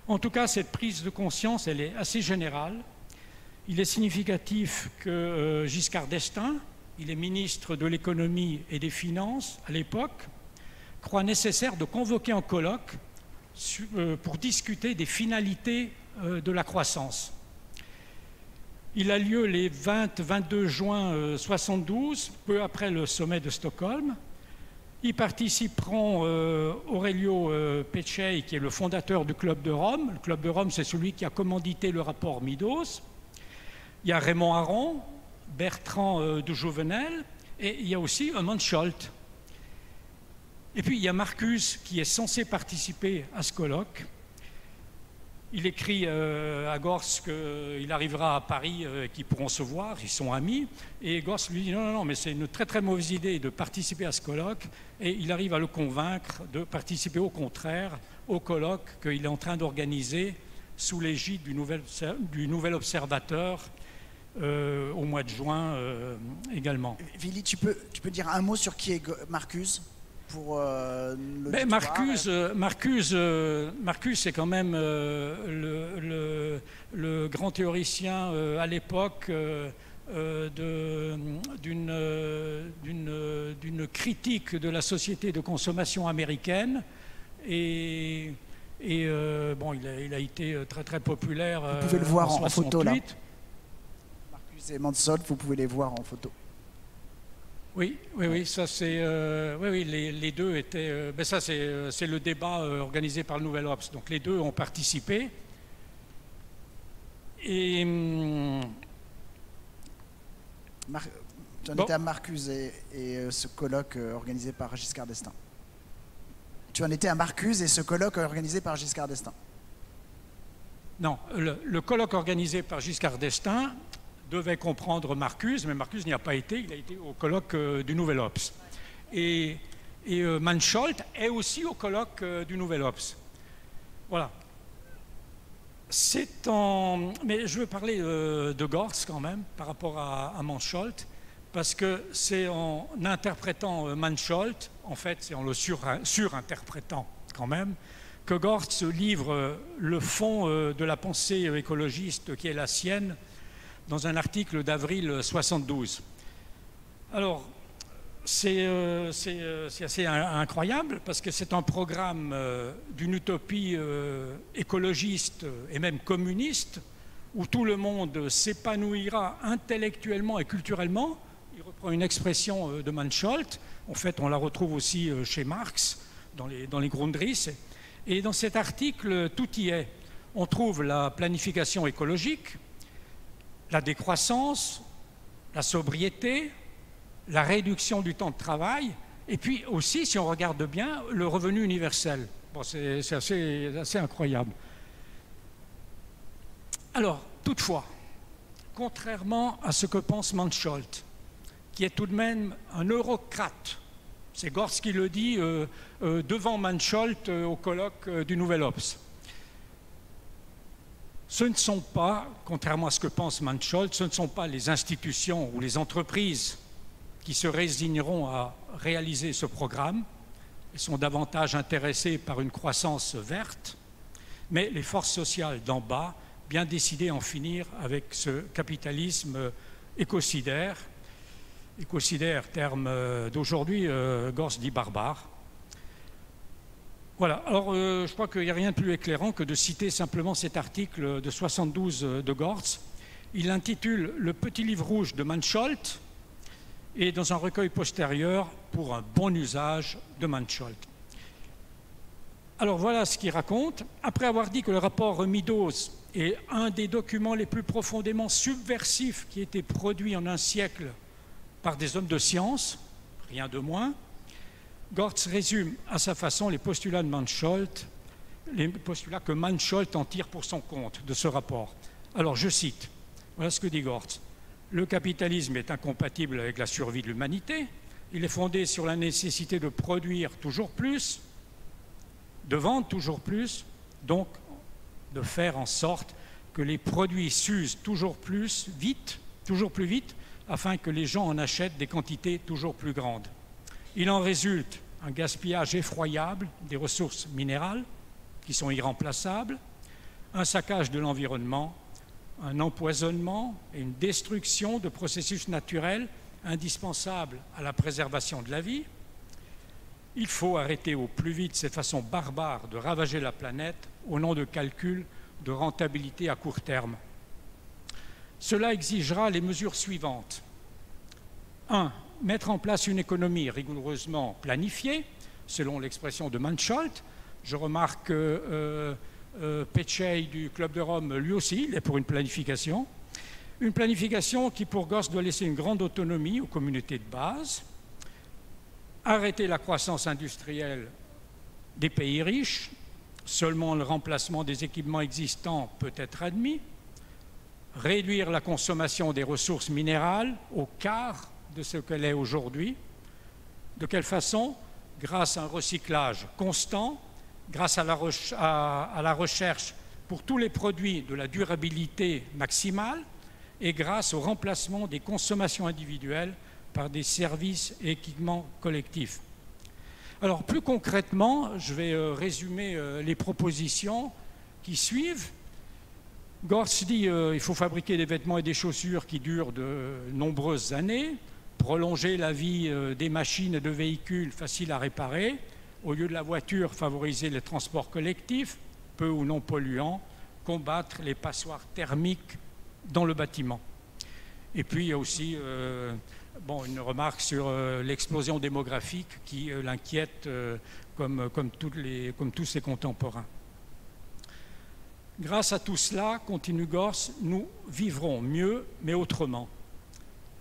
En tout cas, cette prise de conscience, elle est assez générale. Il est significatif que Giscard d'Estaing, il est ministre de l'économie et des finances à l'époque, croit nécessaire de convoquer un colloque pour discuter des finalités de la croissance. Il a lieu les 20-22 juin 1972, peu après le sommet de Stockholm. Y participeront Aurelio Peccei, qui est le fondateur du Club de Rome. Le Club de Rome, c'est celui qui a commandité le rapport Meadows. Il y a Raymond Aron, Bertrand de Jouvenel, et il y a aussi Mansholt. Et puis il y a Marcuse qui est censé participer à ce colloque. Il écrit à Gorz qu'il arrivera à Paris et qu'ils pourront se voir, ils sont amis. Et Gorz lui dit non, mais c'est une très très mauvaise idée de participer à ce colloque. Et il arrive à le convaincre de participer au contraire au colloque qu'il est en train d'organiser sous l'égide du nouvel observateur au mois de juin également. Vili, tu peux dire un mot sur qui est Marcuse pour Marcuse, c'est quand même le grand théoricien à l'époque d'une critique de la société de consommation américaine et bon, il a été très très populaire. Vous pouvez le voir en photo là. Marcuse et Mansholt, vous pouvez les voir en photo. Oui, ça c'est, les deux étaient, ça c'est le débat organisé par le Nouvel Obs. Donc les deux ont participé. Et tu en étais à Marcuse et ce colloque organisé par Giscard d'Estaing. Tu en étais à Marcuse et ce colloque organisé par Giscard d'Estaing. Non, le colloque organisé par Giscard d'Estaing devait comprendre Marcuse, mais Marcuse n'y a pas été, il a été au colloque du Nouvel Obs. Et Mansholt est aussi au colloque du Nouvel Obs. Voilà. Mais je veux parler de Gorz quand même, par rapport à Mansholt, parce que c'est en interprétant Mansholt, en fait c'est en le surinterprétant quand même, que Gorz livre le fond de la pensée écologiste qui est la sienne, dans un article d'avril 72. Alors, c'est assez incroyable parce que c'est un programme d'une utopie écologiste et même communiste où tout le monde s'épanouira intellectuellement et culturellement. Il reprend une expression de Mansholt. En fait, on la retrouve aussi chez Marx, dans les Grundrisse. Et dans cet article, tout y est. On trouve la planification écologique, la décroissance, la sobriété, la réduction du temps de travail, et puis aussi, si on regarde bien, le revenu universel. Bon, c'est assez incroyable. Alors, toutefois, contrairement à ce que pense Mansholt, qui est tout de même un eurocrate, c'est Gorz qui le dit devant Mansholt au colloque du Nouvel Obs. Ce ne sont pas, contrairement à ce que pense Mansholt, ce ne sont pas les institutions ou les entreprises qui se résigneront à réaliser ce programme. Elles sont davantage intéressées par une croissance verte, mais les forces sociales d'en bas, bien décidées à en finir avec ce capitalisme écocidaire. Écocidaire, terme d'aujourd'hui, Gorz dit barbare. Voilà, alors je crois qu'il n'y a rien de plus éclairant que de citer simplement cet article de 72 de Gorz. Il l'intitule « Le petit livre rouge de Mansholt » et dans un recueil postérieur pour un bon usage de Mansholt. Alors voilà ce qu'il raconte. Après avoir dit que le rapport Meadows est un des documents les plus profondément subversifs qui ait été produit en un siècle par des hommes de science, rien de moins, Gorz résume à sa façon les postulats de Mansholt, les postulats que Mansholt en tire pour son compte de ce rapport. Alors je cite, voilà ce que dit Gorz. Le capitalisme est incompatible avec la survie de l'humanité. Il est fondé sur la nécessité de produire toujours plus, de vendre toujours plus, donc de faire en sorte que les produits s'usent toujours plus vite, afin que les gens en achètent des quantités toujours plus grandes. Il en résulte un gaspillage effroyable des ressources minérales, qui sont irremplaçables, un saccage de l'environnement, un empoisonnement et une destruction de processus naturels indispensables à la préservation de la vie. Il faut arrêter au plus vite cette façon barbare de ravager la planète au nom de calculs de rentabilité à court terme. Cela exigera les mesures suivantes. 1. Mettre en place une économie rigoureusement planifiée, selon l'expression de Mansholt. Je remarque que Péchet du Club de Rome, lui aussi, il est pour une planification. Une planification qui, pour Gorz, doit laisser une grande autonomie aux communautés de base. Arrêter la croissance industrielle des pays riches. Seulement le remplacement des équipements existants peut être admis. Réduire la consommation des ressources minérales au quart de ce qu'elle est aujourd'hui. De quelle façon? Grâce à un recyclage constant, grâce à la recherche pour tous les produits de la durabilité maximale et grâce au remplacement des consommations individuelles par des services et équipements collectifs. Alors plus concrètement, je vais résumer les propositions qui suivent. Gortz dit qu'il faut fabriquer des vêtements et des chaussures qui durent de nombreuses années, prolonger la vie des machines et de véhicules faciles à réparer, au lieu de la voiture, favoriser les transports collectifs, peu ou non polluants, combattre les passoires thermiques dans le bâtiment. Et puis il y a aussi une remarque sur l'explosion démographique qui l'inquiète comme tous ses contemporains. Grâce à tout cela, continue Gortz, nous vivrons mieux mais autrement.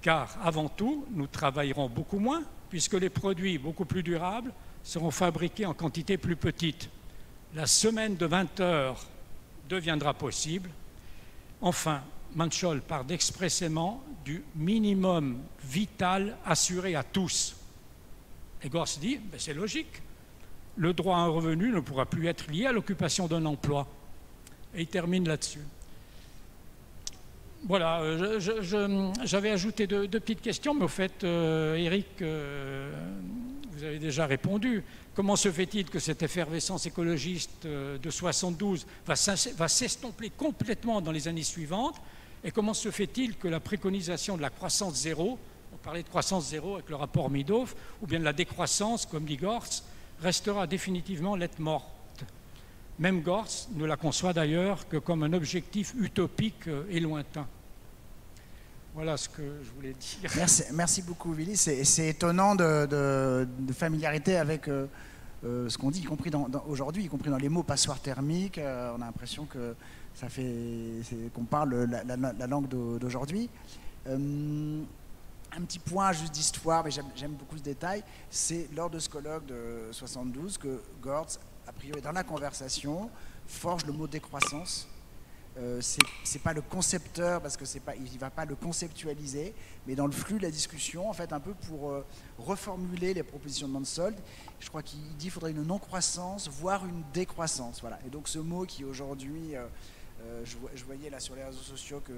Car avant tout, nous travaillerons beaucoup moins puisque les produits beaucoup plus durables seront fabriqués en quantité plus petite. La semaine de 20 heures deviendra possible. Enfin, Mansholt parle expressément du minimum vital assuré à tous. Et Gortz dit, c'est logique, le droit à un revenu ne pourra plus être lié à l'occupation d'un emploi. Et il termine là-dessus. Voilà, j'avais ajouté deux petites questions, mais au fait, Eric, vous avez déjà répondu. Comment se fait-il que cette effervescence écologiste de 72 va s'estomper complètement dans les années suivantes? Et comment se fait-il que la préconisation de la croissance zéro, on parlait de croissance zéro avec le rapport Meadows, ou bien de la décroissance, comme dit Gortz, restera définitivement lettre morte? Même Gortz ne la conçoit d'ailleurs que comme un objectif utopique et lointain. Voilà ce que je voulais dire. Merci beaucoup, Willy. C'est étonnant de familiarité avec ce qu'on dit, y compris aujourd'hui, y compris dans les mots passoire thermique. On a l'impression que ça fait qu'on parle la langue d'aujourd'hui. Un petit point juste d'histoire, mais j'aime beaucoup ce détail. C'est lors de ce colloque de 72 que Gortz, a priori dans la conversation, forge le mot décroissance. C'est pas le concepteur, parce que il va pas le conceptualiser, mais dans le flux de la discussion, en fait, un peu pour reformuler les propositions de Mansholt. Je crois qu'il dit qu'il faudrait une non-croissance, voire une décroissance. Voilà. Et donc ce mot qui aujourd'hui, je voyais là sur les réseaux sociaux que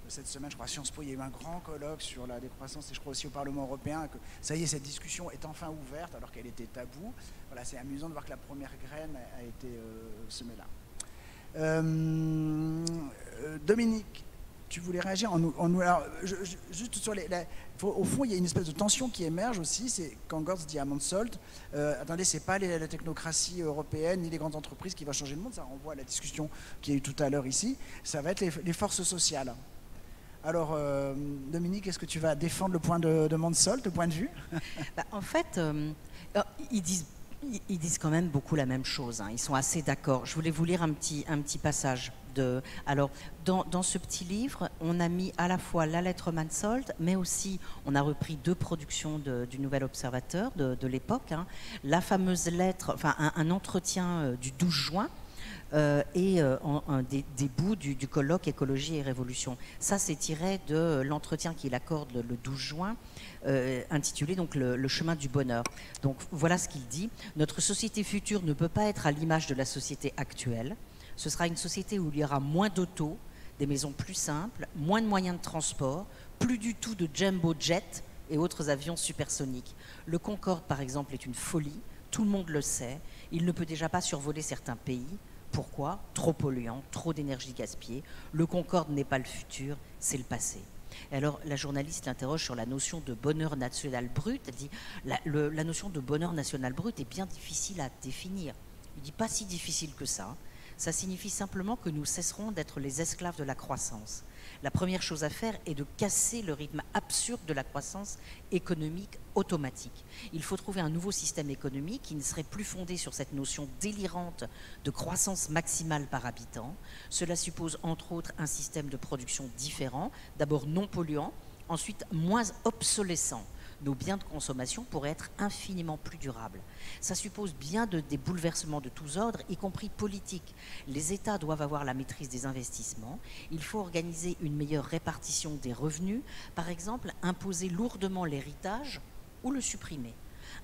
cette semaine, je crois à Sciences Po, il y a eu un grand colloque sur la décroissance, et je crois aussi au Parlement européen, que ça y est, cette discussion est enfin ouverte alors qu'elle était taboue. Voilà, c'est amusant de voir que la première graine a été semée là. Dominique, tu voulais réagir alors, juste sur au fond, il y a une espèce de tension qui émerge aussi. C'est quand Gortz dit à Mansholt, attendez, c'est pas la technocratie européenne ni les grandes entreprises qui va changer le monde. Ça renvoie à la discussion qu'il y a eu tout à l'heure ici. Ça va être les forces sociales. Alors, Dominique, est-ce que tu vas défendre le point de Mansholt, le point de vue? En fait, ils disent quand même beaucoup la même chose, hein. Ils sont assez d'accord. Je voulais vous lire un petit passage. Alors, dans ce petit livre, on a mis à la fois la lettre Mansholt, mais aussi on a repris deux productions du Nouvel Observateur de l'époque, hein. La fameuse lettre, enfin un entretien du 12 juin, et des bouts du colloque Écologie et Révolution. Ça, c'est tiré de l'entretien qu'il accorde le 12 juin, intitulé donc le chemin du bonheur. Donc voilà ce qu'il dit. Notre société future ne peut pas être à l'image de la société actuelle. Ce sera une société où il y aura moins d'autos, des maisons plus simples, moins de moyens de transport, plus du tout de jumbo jet et autres avions supersoniques. Le Concorde, par exemple, est une folie. Tout le monde le sait. Il ne peut déjà pas survoler certains pays. Pourquoi? Trop polluant, trop d'énergie gaspillée. Le Concorde n'est pas le futur, c'est le passé. Et alors, la journaliste l'interroge sur la notion de bonheur national brut. Elle dit la notion de bonheur national brut est bien difficile à définir. Il dit pas si difficile que ça. Ça signifie simplement que nous cesserons d'être les esclaves de la croissance. La première chose à faire est de casser le rythme absurde de la croissance économique automatique. Il faut trouver un nouveau système économique qui ne serait plus fondé sur cette notion délirante de croissance maximale par habitant. Cela suppose entre autres un système de production différent, d'abord non polluant, ensuite moins obsolescent. nos biens de consommation pourraient être infiniment plus durables. Ça suppose bien des bouleversements de tous ordres, y compris politiques. Les États doivent avoir la maîtrise des investissements. Il faut organiser une meilleure répartition des revenus. Par exemple, imposer lourdement l'héritage ou le supprimer.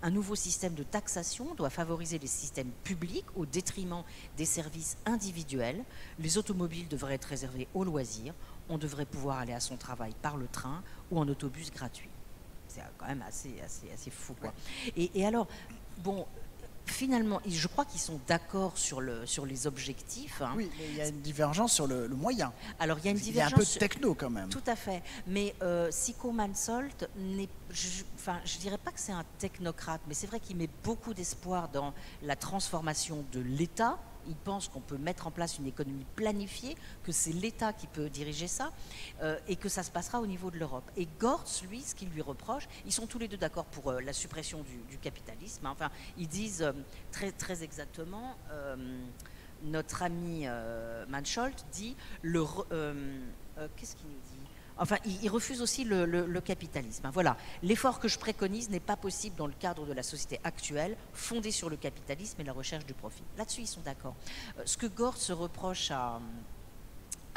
Un nouveau système de taxation doit favoriser les systèmes publics au détriment des services individuels. Les automobiles devraient être réservées aux loisirs. On devrait pouvoir aller à son travail par le train ou en autobus gratuit. C'est quand même assez fou, quoi. Et alors, bon, finalement, je crois qu'ils sont d'accord sur les objectifs. Hein. Oui, mais il y a une divergence sur le moyen. Alors, il y a une divergence. Il y a un peu de techno quand même. Tout à fait. Mais Siko Mansholt je dirais pas que c'est un technocrate, mais c'est vrai qu'il met beaucoup d'espoir dans la transformation de l'État. Il pense qu'on peut mettre en place une économie planifiée, que c'est l'État qui peut diriger ça, et que ça se passera au niveau de l'Europe. Et Gortz, lui, ce qu'il lui reproche, ils sont tous les deux d'accord pour la suppression du capitalisme. Hein. Enfin, ils disent très, très exactement, notre ami Mansholt dit, qu'est-ce qu'il nous dit ? Enfin, il refuse aussi le capitalisme. Voilà. L'effort que je préconise n'est pas possible dans le cadre de la société actuelle, fondée sur le capitalisme et la recherche du profit. Là-dessus, ils sont d'accord. Ce que Gortz se reproche à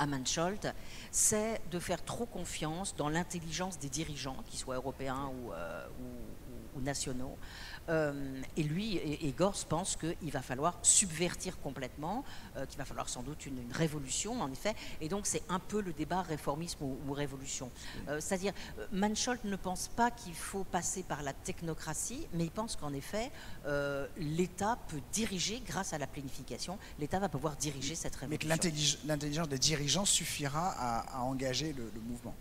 Mansholt, c'est de faire trop confiance dans l'intelligence des dirigeants, qu'ils soient européens ou nationaux. Et lui, et Gortz pense qu'il va falloir subvertir complètement, qu'il va falloir sans doute une révolution, en effet. Et donc, c'est un peu le débat réformisme ou révolution. C'est-à-dire, Mansholt ne pense pas qu'il faut passer par la technocratie, mais il pense qu'en effet, l'État peut diriger, grâce à la planification, l'État va pouvoir diriger cette révolution. Mais que l'intelligence des dirigeants suffira à engager le mouvement.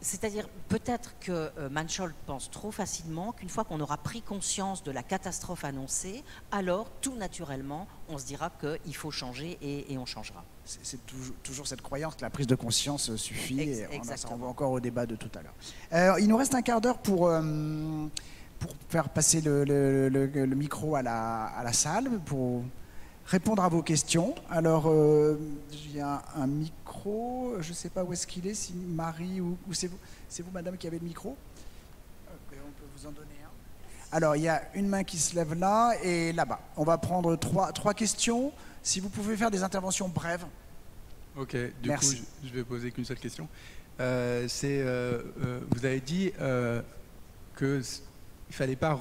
C'est-à-dire, peut-être que Mansholt pense trop facilement qu'une fois qu'on aura pris conscience de la catastrophe annoncée, alors, tout naturellement, on se dira qu'il faut changer et on changera. C'est toujours cette croyance que la prise de conscience suffit. On va encore au débat de tout à l'heure. Il nous reste un quart d'heure pour faire passer le micro à la salle, pour répondre à vos questions. Alors, il y a un micro, je ne sais pas où est-ce qu'il est, si Marie ou c'est vous, madame, qui avez le micro. On peut vous en donner un. Alors, il y a une main qui se lève là et là-bas. On va prendre trois questions. Si vous pouvez faire des interventions brèves. Ok, du Merci. coup, je vais poser qu'une seule question. Vous avez dit qu'il ne fallait pas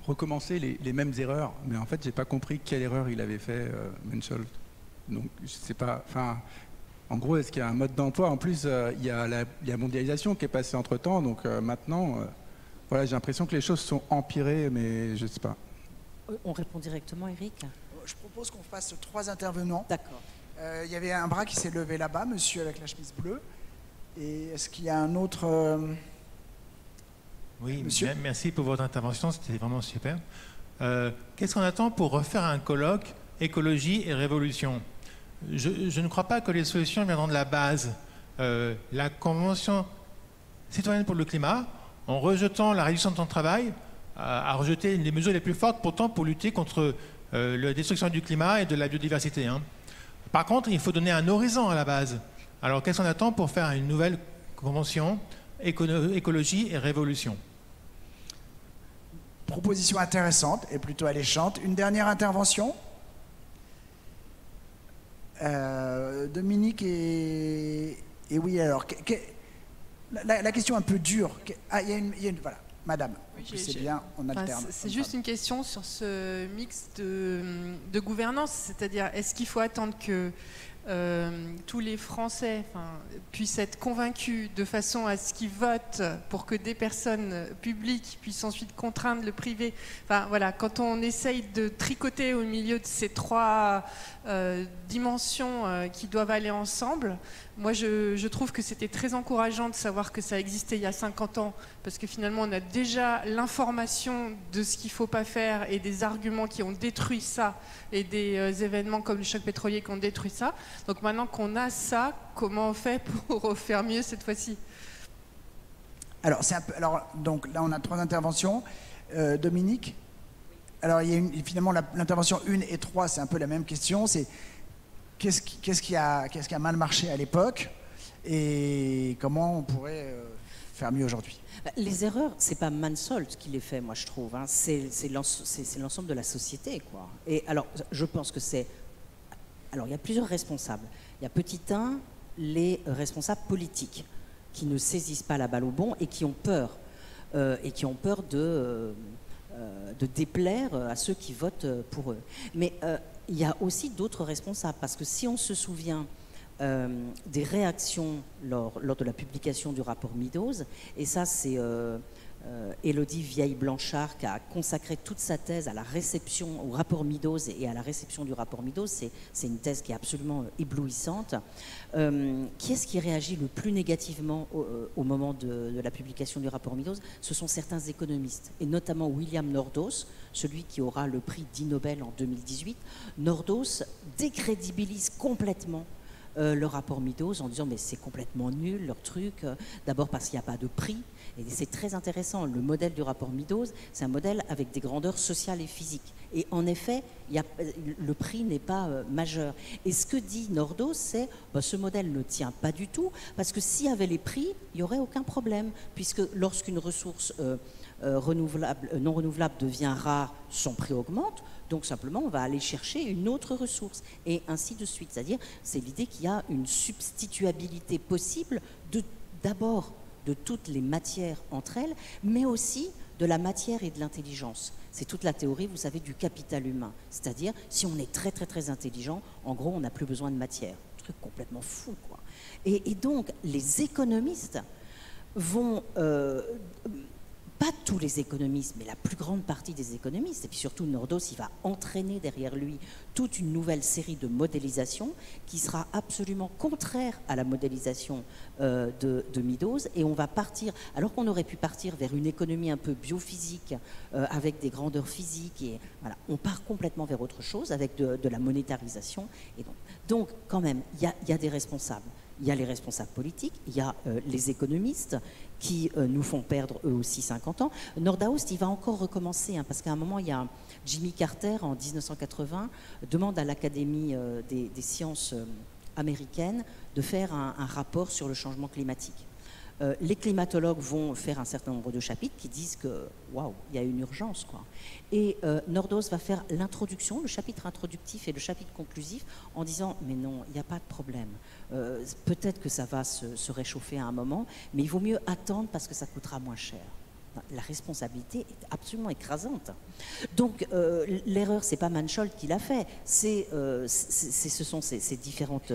recommencer les mêmes erreurs, mais en fait, j'ai pas compris quelle erreur il avait fait, Mansholt. Donc, je sais pas. Enfin, en gros, est-ce qu'il y a un mode d'emploi? En plus, il y a la mondialisation qui est passée entre temps, donc maintenant, voilà, j'ai l'impression que les choses sont empirées, mais je sais pas. On répond directement, Eric? Je propose qu'on fasse 3 intervenants. D'accord. Il y avait un bras qui s'est levé là-bas, monsieur avec la chemise bleue. Et est-ce qu'il y a un autre Oui, monsieur? Merci pour votre intervention, c'était vraiment super. Qu'est-ce qu'on attend pour refaire un colloque écologie et révolution? Je ne crois pas que les solutions viendront de la base. La Convention citoyenne pour le climat, en rejetant la réduction de temps de travail, a rejeté les mesures les plus fortes pourtant pour lutter contre la destruction du climat et de la biodiversité. Hein. Par contre, il faut donner un horizon à la base. Alors, qu'est-ce qu'on attend pour faire une nouvelle convention écologie et révolution? Proposition intéressante et plutôt alléchante. Une dernière intervention. Dominique et oui, alors, la question un peu dure. Il y a une voilà, madame. Oui, c'est bien, on alterne. C'est juste une question sur ce mix de gouvernance, c'est-à-dire est-ce qu'il faut attendre que tous les Français puissent être convaincus de façon à ce qu'ils votent pour que des personnes publiques puissent ensuite contraindre le privé. Enfin, voilà, quand on essaye de tricoter au milieu de ces 3 dimensions qui doivent aller ensemble, moi je trouve que c'était très encourageant de savoir que ça existait il y a 50 ans, parce que finalement on a déjà l'information de ce qu'il ne faut pas faire et des arguments qui ont détruit ça et des événements comme le choc pétrolier qui ont détruit ça. Donc maintenant qu'on a ça, comment on fait pour faire mieux cette fois-ci? Alors, donc là on a 3 interventions. Dominique? Alors finalement l'intervention 1 et 3, c'est un peu la même question. C'est qu'est-ce qui a mal marché à l'époque et comment on pourrait faire mieux aujourd'hui? Les erreurs, c'est pas Mansholt qui les fait, moi je trouve. Hein. C'est l'ensemble de la société, quoi. Et alors, je pense que c'est... Alors, il y a plusieurs responsables. Il y a petit 1, les responsables politiques qui ne saisissent pas la balle au bon et qui ont peur. De déplaire à ceux qui votent pour eux. Mais il y a aussi d'autres responsables, parce que si on se souvient des réactions lors de la publication du rapport Meadows, et ça c'est Élodie Vieille-Blanchard qui a consacré toute sa thèse à la réception, au rapport Meadows et à la réception du rapport Meadows, c'est une thèse qui est absolument éblouissante. Qui est-ce qui réagit le plus négativement au moment de la publication du rapport Meadows? Ce sont certains économistes, et notamment William Nordhaus, celui qui aura le prix d'I-Nobel en 2018. Nordhaus décrédibilise complètement le rapport Meadows en disant mais c'est complètement nul leur truc, d'abord parce qu'il n'y a pas de prix, et c'est très intéressant, le modèle du rapport Meadows c'est un modèle avec des grandeurs sociales et physiques, et en effet le prix n'est pas majeur, et ce que dit Nordhaus c'est ce modèle ne tient pas du tout, parce que s'il y avait les prix il n'y aurait aucun problème, puisque lorsqu'une ressource non renouvelable devient rare, son prix augmente, donc simplement on va aller chercher une autre ressource, et ainsi de suite. C'est-à-dire, c'est l'idée qu'il y a une substituabilité possible d'abord de toutes les matières entre elles, mais aussi de la matière et de l'intelligence. C'est toute la théorie, vous savez, du capital humain. C'est-à-dire, si on est très très très intelligent, en gros on n'a plus besoin de matière. Un truc complètement fou, quoi. Et donc, les économistes vont... pas tous les économistes, mais la plus grande partie des économistes, et puis surtout Nordhaus, il va entraîner derrière lui toute une nouvelle série de modélisations qui sera absolument contraire à la modélisation de Meadows, et on va partir, alors qu'on aurait pu partir vers une économie un peu biophysique, avec des grandeurs physiques, et voilà, on part complètement vers autre chose, avec de la monétarisation, et donc quand même, il y a des responsables. Il y a les responsables politiques, il y a les économistes qui nous font perdre eux aussi 50 ans. Nordhaus, il va encore recommencer, parce qu'à un moment, il y a Jimmy Carter, en 1980, demande à l'Académie des sciences américaines de faire un rapport sur le changement climatique. Les climatologues vont faire un certain nombre de chapitres qui disent que, waouh, il y a une urgence, quoi. Et Nordhaus va faire l'introduction, le chapitre introductif et le chapitre conclusif, en disant, mais non, il n'y a pas de problème. Peut-être que ça va se réchauffer à un moment, mais il vaut mieux attendre parce que ça coûtera moins cher. La responsabilité est absolument écrasante. Donc l'erreur, c'est pas Mansholt qui l'a fait, ce sont ces différentes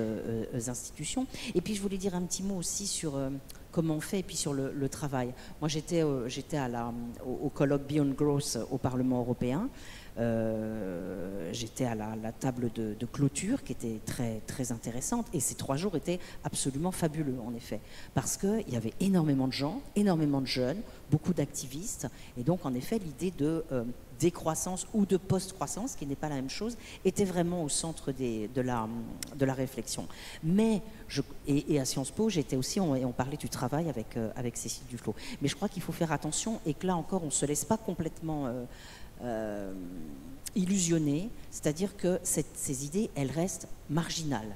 institutions. Et puis je voulais dire un petit mot aussi sur comment on fait, et puis sur le travail. Moi j'étais au colloque Beyond Growth au Parlement européen. J'étais à la table de clôture qui était très, très intéressante, et ces 3 jours étaient absolument fabuleux en effet, parce qu'il y avait énormément de gens, énormément de jeunes, beaucoup d'activistes, et donc en effet l'idée de décroissance ou de post-croissance, qui n'est pas la même chose, était vraiment au centre de la réflexion. Mais, et à Sciences Po, j'étais aussi, on parlait du travail avec Cécile Duflot, mais je crois qu'il faut faire attention, et que là encore on ne se laisse pas complètement illusionner, c'est-à-dire que ces idées, elles restent marginales.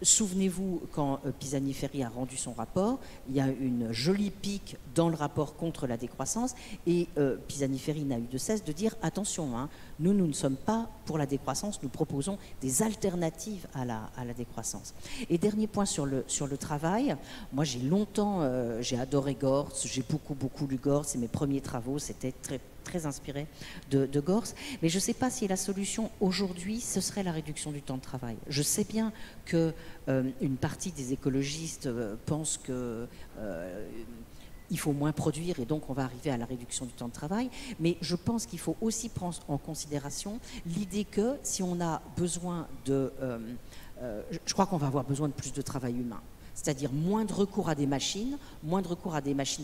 Souvenez-vous, quand Pisani-Ferry a rendu son rapport, il y a une jolie pique dans le rapport contre la décroissance, et Pisani-Ferry n'a eu de cesse de dire attention, nous ne sommes pas pour la décroissance, nous proposons des alternatives à la décroissance. Et dernier point sur le travail, moi j'ai longtemps, j'ai adoré Gortz, j'ai beaucoup lu Gortz, et mes premiers travaux c'était très inspiré de Gortz, mais je ne sais pas si la solution aujourd'hui ce serait la réduction du temps de travail. Je sais bien que une partie des écologistes pensent que il faut moins produire, et donc on va arriver à la réduction du temps de travail, mais je pense qu'il faut aussi prendre en considération l'idée que si on a besoin je crois qu'on va avoir besoin de plus de travail humain. C'est-à-dire moins de recours à des machines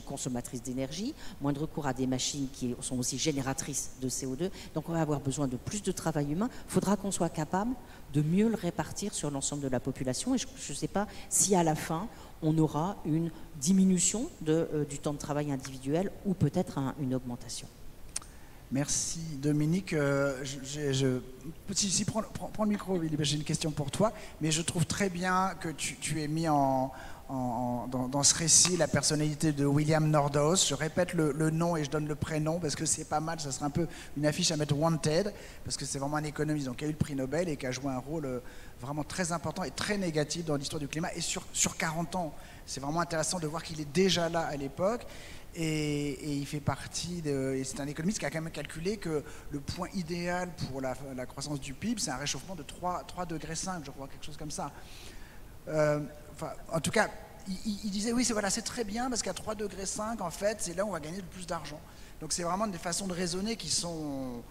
consommatrices d'énergie, moins de recours à des machines qui sont aussi génératrices de CO2. Donc on va avoir besoin de plus de travail humain. Il faudra qu'on soit capable de mieux le répartir sur l'ensemble de la population. Et je ne sais pas si à la fin, on aura une diminution du temps de travail individuel ou peut-être une augmentation. Merci Dominique. Prends le micro, j'ai une question pour toi, mais je trouve très bien que tu aies mis en dans ce récit la personnalité de William Nordhaus. Je répète le nom et je donne le prénom parce que c'est pas mal, ça serait un peu une affiche à mettre Wanted, parce que c'est vraiment un économiste donc, qui a eu le prix Nobel et qui a joué un rôle vraiment très important et très négatif dans l'histoire du climat, et sur 40 ans. C'est vraiment intéressant de voir qu'il est déjà là à l'époque. Et il fait partie et c'est un économiste qui a quand même calculé que le point idéal pour la croissance du PIB, c'est un réchauffement de 3,5 degrés, je crois, quelque chose comme ça. En tout cas, il disait oui, c'est très bien parce qu'à 3,5 degrés, en fait, c'est là où on va gagner le plus d'argent. Donc c'est vraiment des façons de raisonner qui sont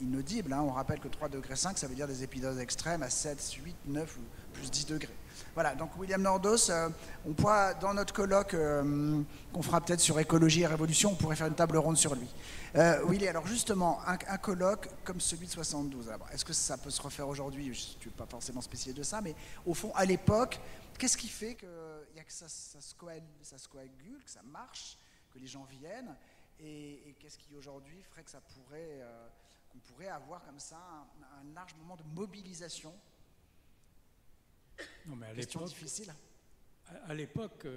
inaudibles. Hein. On rappelle que 3,5 degrés, ça veut dire des épisodes extrêmes à 7, 8, 9 ou plus 10 degrés. Voilà, donc William Nordhaus, on pourra, dans notre colloque qu'on fera peut-être sur écologie et révolution, on pourrait faire une table ronde sur lui. Willy, alors justement, un colloque comme celui de 72, est-ce que ça peut se refaire aujourd'hui? Je ne suis pas forcément spécialiste de ça, mais au fond, à l'époque, qu'est-ce qui fait que ça se coagule, que ça marche, que les gens viennent, et qu'est-ce qui aujourd'hui ferait que qu'on pourrait avoir comme ça un large moment de mobilisation? Non, mais question difficile. À l'époque,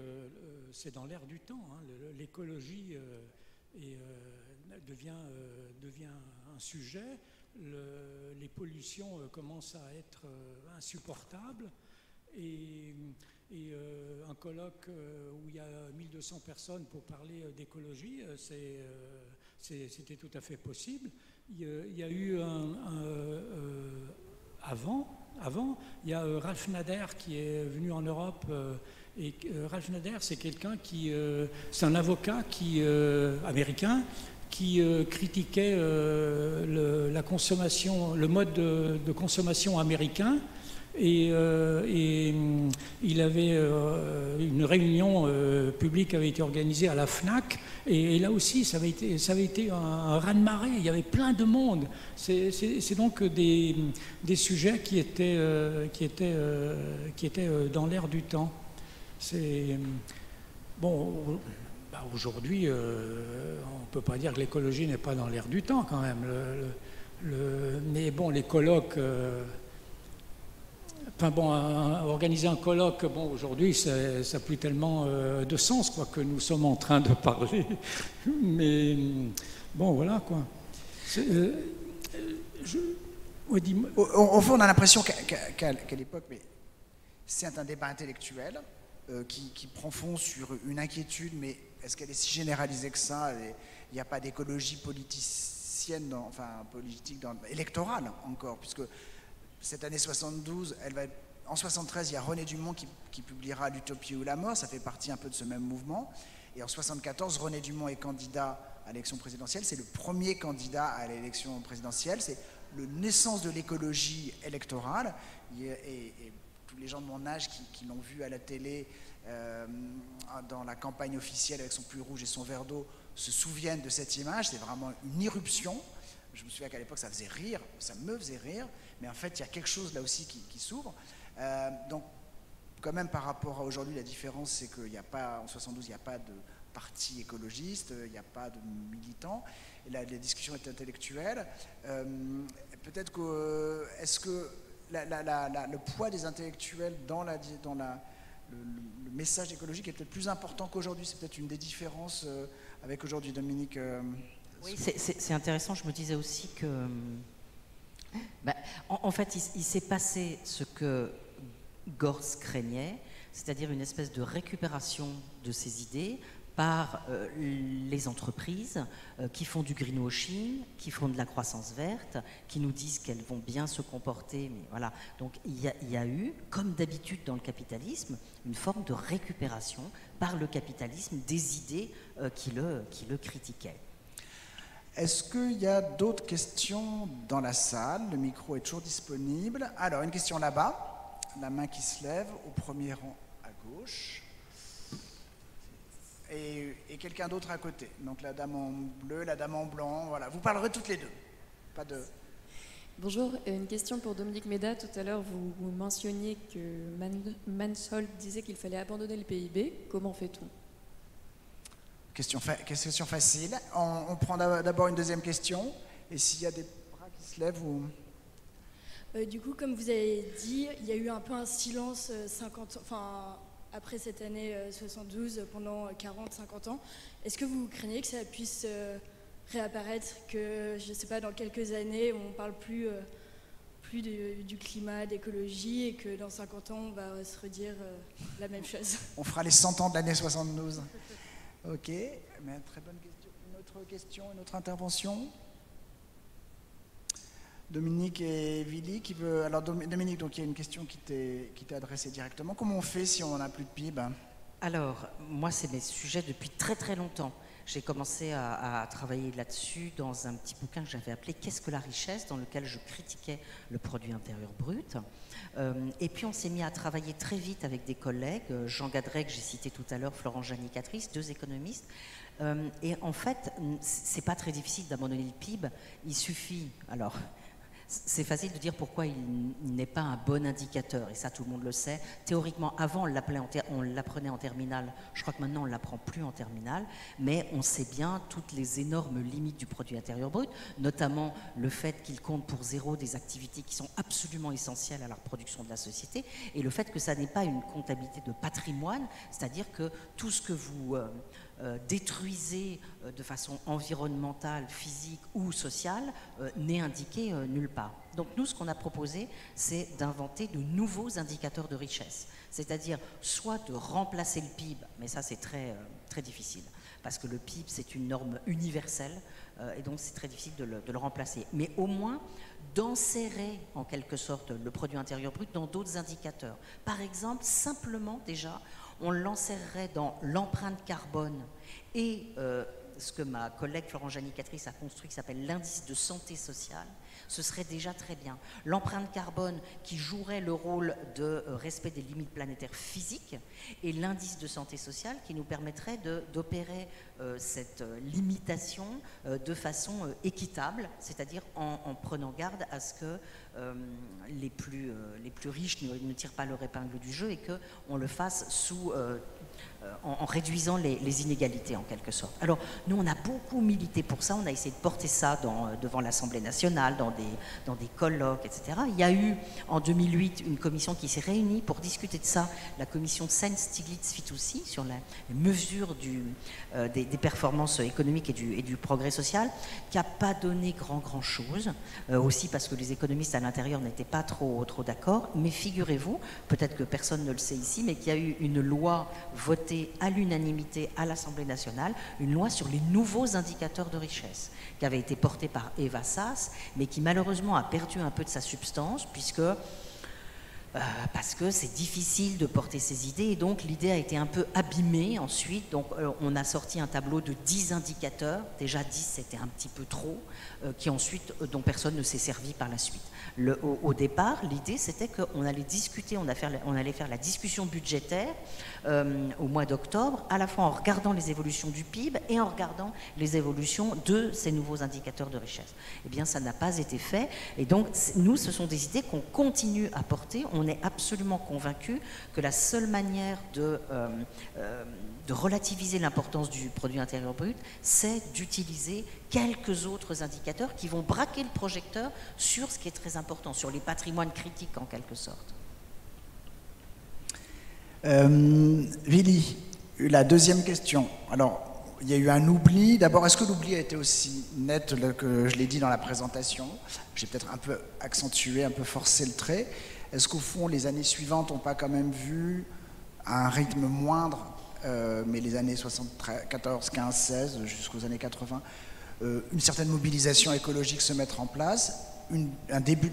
c'est dans l'air du temps. Hein. L'écologie devient un sujet. Les pollutions commencent à être insupportables. Et un colloque où il y a 1200 personnes pour parler d'écologie, c'était tout à fait possible. Il y a eu avant, il y a Ralph Nader qui est venu en Europe. Et Ralph Nader, c'est quelqu'un c'est un avocat américain qui critiquait la consommation, le mode de consommation américain. Et il avait une réunion publique avait été organisée à la FNAC, et là aussi ça avait été un raz-de-marée, il y avait plein de monde. C'est donc des sujets qui étaient dans l'air du temps. Aujourd'hui, on ne peut pas dire que l'écologie n'est pas dans l'air du temps quand même. Mais bon, les colloques... organiser un colloque, aujourd'hui, ça n'a plus tellement de sens, quoi, que nous sommes en train de parler. Mais voilà, quoi. Au fond, on a l'impression qu'à l'époque, mais c'est un débat intellectuel qui prend fond sur une inquiétude, mais est-ce qu'elle est si généralisée que ça? Il n'y a pas d'écologie politicienne, électorale encore, puisque cette année 72, en 73, il y a René Dumont qui publiera L'Utopie ou la mort, ça fait partie un peu de ce même mouvement. Et en 74, René Dumont est candidat à l'élection présidentielle, c'est le premier candidat à l'élection présidentielle, c'est la naissance de l'écologie électorale. Et tous les gens de mon âge qui l'ont vu à la télé dans la campagne officielle avec son pull rouge et son verre d'eau se souviennent de cette image, c'est vraiment une irruption. Je me souviens qu'à l'époque, ça me faisait rire, mais en fait, il y a quelque chose là aussi qui s'ouvre. Donc, quand même, par rapport à aujourd'hui, la différence, c'est qu'en 72, il n'y a pas de parti écologiste, il n'y a pas de militants, et la discussion est intellectuelle. Peut-être que, est-ce que le poids des intellectuels dans le message écologique est peut-être plus important qu'aujourd'hui? C'est peut-être une des différences avec aujourd'hui, Dominique. Oui, c'est intéressant. Je me disais aussi que, en fait, il s'est passé ce que Gorz craignait, c'est-à-dire une espèce de récupération de ces idées par les entreprises qui font du greenwashing, qui font de la croissance verte, qui nous disent qu'elles vont bien se comporter. Mais voilà. Donc il y a eu, comme d'habitude dans le capitalisme, une forme de récupération par le capitalisme des idées qui le critiquaient. Est-ce qu'il y a d'autres questions dans la salle? Le micro est toujours disponible. Alors, une question là-bas, la main qui se lève, au premier rang à gauche. Et quelqu'un d'autre à côté. Donc la dame en bleu, la dame en blanc, voilà. Vous parlerez toutes les deux. Pas de... Bonjour, une question pour Dominique Méda. Tout à l'heure, vous mentionniez que Mansholt disait qu'il fallait abandonner le PIB. Comment fait-on? Question facile. On prend d'abord une deuxième question. Et s'il y a des bras qui se lèvent ou... Du coup, comme vous avez dit, il y a eu un peu un silence après cette année 72, pendant 40-50 ans, est-ce que vous craignez que ça puisse réapparaître, que, je ne sais pas, dans quelques années, on ne parle plus du climat, d'écologie, et que dans 50 ans, on va se redire la même chose? On fera les 100 ans de l'année 72. Ok, mais très bonne question. Une autre question, une autre intervention? Dominique et Willy qui veut... Alors Dominique, donc il y a une question qui t'est adressée directement. Comment on fait si on n'a plus de PIB? Alors, moi, c'est mes sujets depuis très très longtemps. J'ai commencé à travailler là-dessus dans un petit bouquin que j'avais appelé « Qu'est-ce que la richesse ?», dans lequel je critiquais le produit intérieur brut. Et puis on s'est mis à travailler très vite avec des collègues, Jean Gadret, que j'ai cité tout à l'heure, Florent Janicatrice, 2 économistes. Et en fait, c'est pas très difficile d'abandonner le PIB. Il suffit... Alors, c'est facile de dire pourquoi il n'est pas un bon indicateur, et ça tout le monde le sait. Théoriquement, avant on l'apprenait en terminale, je crois que maintenant on ne l'apprend plus en terminale, mais on sait bien toutes les énormes limites du produit intérieur brut, notamment le fait qu'il compte pour zéro des activités qui sont absolument essentielles à la reproduction de la société, et le fait que ça n'est pas une comptabilité de patrimoine, c'est-à-dire que tout ce que vous... détruisez de façon environnementale, physique ou sociale n'est indiqué nulle part. Donc nous, ce qu'on a proposé, c'est d'inventer de nouveaux indicateurs de richesse, c'est-à-dire soit de remplacer le PIB, mais ça c'est très, très difficile, parce que le PIB c'est une norme universelle, et donc c'est très difficile de le remplacer, mais au moins d'enserrer en quelque sorte le produit intérieur brut dans d'autres indicateurs. Par exemple, simplement déjà, on l'enserrerait dans l'empreinte carbone et ce que ma collègue Florent Janicatrice a construit qui s'appelle l'indice de santé sociale, ce serait déjà très bien. L'empreinte carbone qui jouerait le rôle de respect des limites planétaires physiques et l'indice de santé sociale qui nous permettrait d'opérer cette limitation de façon équitable, c'est-à-dire en prenant garde à ce que les plus riches ne tirent pas leur épingle du jeu et qu'on le fasse en réduisant les inégalités en quelque sorte. Alors nous on a beaucoup milité pour ça, on a essayé de porter ça devant l'Assemblée nationale, dans des colloques, etc. Il y a eu en 2008 une commission qui s'est réunie pour discuter de ça, la commission Sen-Stiglitz-Fitoussi sur les mesures des performances économiques et du progrès social, qui n'a pas donné grand chose, aussi parce que les économistes à l'intérieur n'étaient pas trop d'accord, mais figurez-vous, peut-être que personne ne le sait ici, mais qu'il y a eu une loi votée à l'unanimité à l'Assemblée nationale, une loi sur les nouveaux indicateurs de richesse, qui avait été portée par Eva Sas, mais qui malheureusement a perdu un peu de sa substance, parce que c'est difficile de porter ses idées, et donc l'idée a été un peu abîmée ensuite. Donc on a sorti un tableau de 10 indicateurs, déjà 10 c'était un petit peu trop, dont personne ne s'est servi par la suite. Au départ, l'idée c'était qu'on allait discuter, on allait faire la discussion budgétaire au mois d'octobre, à la fois en regardant les évolutions du PIB et en regardant les évolutions de ces nouveaux indicateurs de richesse. Eh bien ça n'a pas été fait, et donc nous ce sont des idées qu'on continue à porter. On est absolument convaincus que la seule manière de relativiser l'importance du produit intérieur brut, c'est d'utiliser quelques autres indicateurs qui vont braquer le projecteur sur ce qui est très important, sur les patrimoines critiques en quelque sorte. Willy, la deuxième question. Alors, il y a eu un oubli. D'abord, est-ce que l'oubli a été aussi net que je l'ai dit dans la présentation? J'ai peut-être un peu accentué, un peu forcé le trait. Est-ce qu'au fond, les années suivantes n'ont pas quand même vu, à un rythme moindre, mais les années 74, 15, 16, jusqu'aux années 80, une certaine mobilisation écologique se mettre en place, un début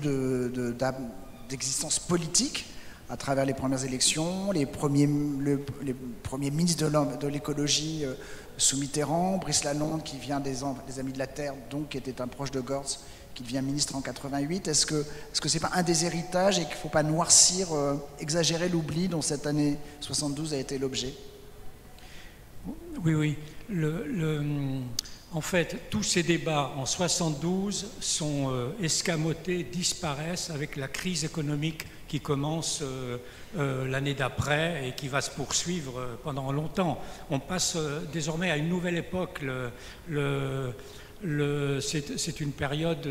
d'existence politique à travers les premières élections, les premiers ministres de l'écologie sous Mitterrand, Brice Lalonde qui vient des Amis de la Terre, donc qui était un proche de Gortz, qui devient ministre en 88. Est-ce que c'est pas un des héritages et qu'il ne faut pas noircir, exagérer l'oubli dont cette année 72 a été l'objet? Oui. En fait, tous ces débats en 72 sont escamotés, disparaissent avec la crise économique qui commence l'année d'après et qui va se poursuivre pendant longtemps. On passe désormais à une nouvelle époque. c'est une période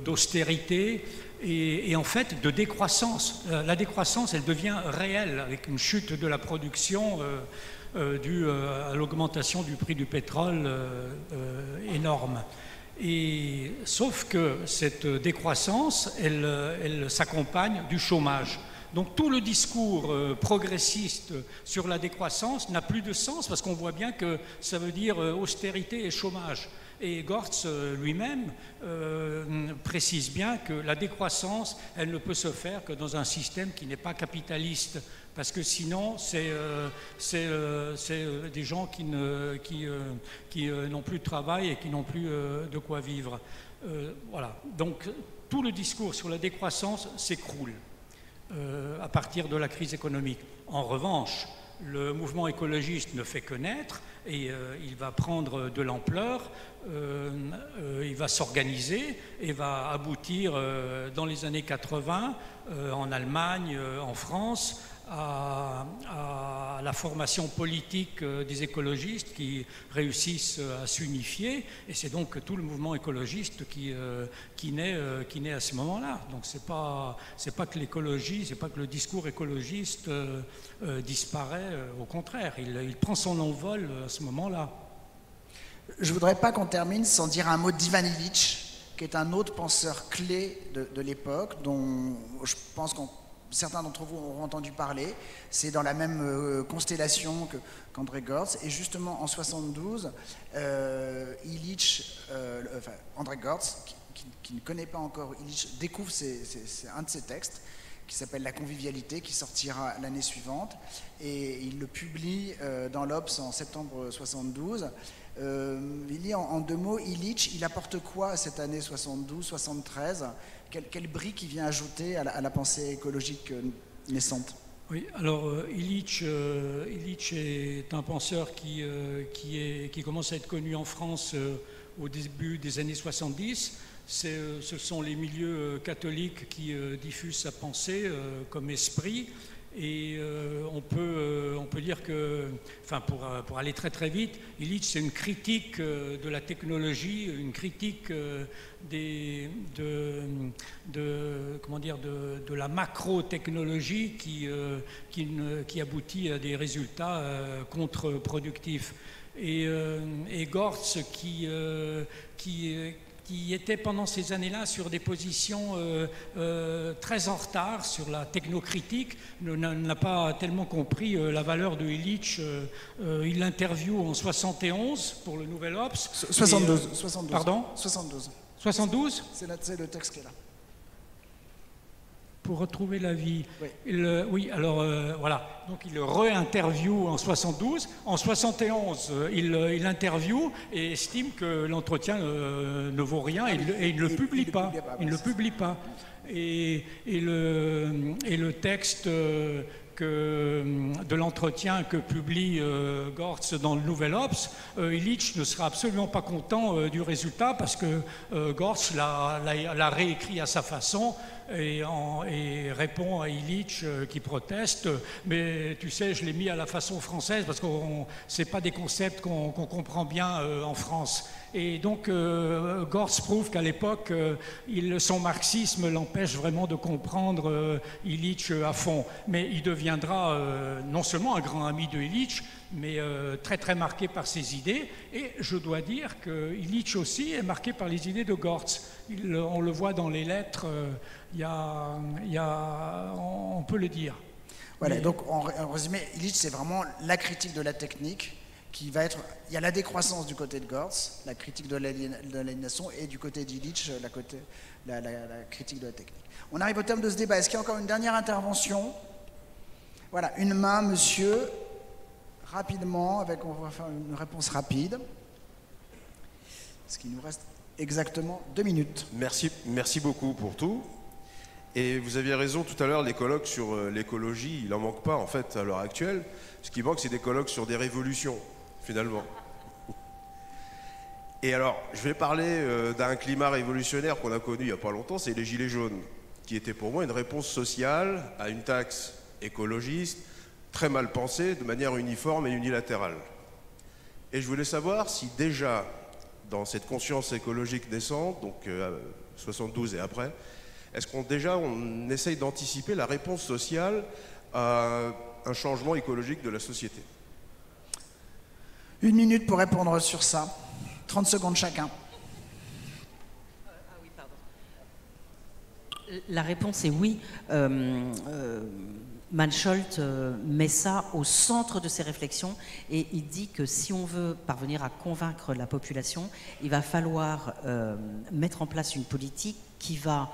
d'austérité et en fait de décroissance. La décroissance, elle devient réelle avec une chute de la production due à l'augmentation du prix du pétrole énorme. Et, sauf que cette décroissance, elle s'accompagne du chômage. Donc tout le discours progressiste sur la décroissance n'a plus de sens parce qu'on voit bien que ça veut dire austérité et chômage. Et Gortz lui-même précise bien que la décroissance, elle ne peut se faire que dans un système qui n'est pas capitaliste. Parce que sinon, c'est des gens qui n'ont plus de travail et qui n'ont plus de quoi vivre. Voilà. Donc tout le discours sur la décroissance s'écroule à partir de la crise économique. En revanche, le mouvement écologiste ne fait que naître et il va prendre de l'ampleur, il va s'organiser et va aboutir dans les années 80 en Allemagne, en France, à la formation politique des écologistes qui réussissent à s'unifier, et c'est donc tout le mouvement écologiste qui naît à ce moment-là. Donc c'est pas que l'écologie, c'est pas que le discours écologiste disparaît, au contraire, il prend son envol à ce moment-là. Je voudrais pas qu'on termine sans dire un mot d'Ivan Illich, qui est un autre penseur clé de l'époque, dont je pense certains d'entre vous auront entendu parler. C'est dans la même constellation qu'André Gortz. Et justement, en 72, André Gortz, qui ne connaît pas encore Illich, découvre un de ses textes, qui s'appelle La convivialité, qui sortira l'année suivante. Et il le publie dans l'Obs en septembre 72. Il dit en deux mots, Illich, il apporte quoi à cette année 72-73 ? Quelle brique il vient ajouter à la pensée écologique naissante ? Oui, alors Illich est un penseur qui commence à être connu en France au début des années 70. Ce sont les milieux catholiques qui diffusent sa pensée comme esprit. Et on peut dire que, enfin pour aller très très vite, Illich c'est une critique de la technologie, une critique de la macro-technologie qui aboutit à des résultats contre-productifs. Et Gortz qui était pendant ces années-là sur des positions très en retard sur la technocritique, n'a pas tellement compris la valeur de Illich. Il l'interviewe en 71 pour le Nouvel Obs. 72. Pardon ? 72. 72 ? C'est le texte qui est là. Pour retrouver la vie. Oui, voilà. Donc il le re-interviewe en 72. En 71, il interviewe et estime que l'entretien ne vaut rien et il ne le publie pas. Il ne le publie pas. Et le texte de l'entretien que publie Gortz dans le Nouvel Obs, Illich ne sera absolument pas content du résultat parce que Gortz l'a réécrit à sa façon et répond à Illich qui proteste. Mais tu sais, je l'ai mis à la façon française parce que ce n'est pas des concepts qu'on comprend bien en France. Et donc Gortz prouve qu'à l'époque, son marxisme l'empêche vraiment de comprendre Illich à fond. Mais il deviendra non seulement un grand ami de Illich, mais très très marqué par ses idées. Et je dois dire que Illich aussi est marqué par les idées de Gortz. On le voit dans les lettres, on peut le dire. Voilà, mais... donc en résumé, Illich c'est vraiment la critique de la technique. Il y a la décroissance du côté de Gortz, la critique de l'aliénation, et du côté d'Illich, la critique de la technique. On arrive au terme de ce débat. Est-ce qu'il y a encore une dernière intervention ? Voilà, une main, monsieur, rapidement, on va faire une réponse rapide. Parce qu'il nous reste exactement 2 minutes. Merci beaucoup pour tout. Et vous aviez raison tout à l'heure, les colloques sur l'écologie, il n'en manque pas en fait à l'heure actuelle. Ce qui manque, c'est des colloques sur des révolutions. Finalement. Et alors, je vais parler d'un climat révolutionnaire qu'on a connu il n'y a pas longtemps, c'est les Gilets jaunes, qui était pour moi une réponse sociale à une taxe écologiste, très mal pensée, de manière uniforme et unilatérale. Et je voulais savoir si déjà, dans cette conscience écologique naissante, donc 72 et après, est-ce qu'on essaye d'anticiper la réponse sociale à un changement écologique de la société? 1 minute pour répondre sur ça. 30 secondes chacun. La réponse est oui. Mansholt met ça au centre de ses réflexions et il dit que si on veut parvenir à convaincre la population, il va falloir mettre en place une politique qui va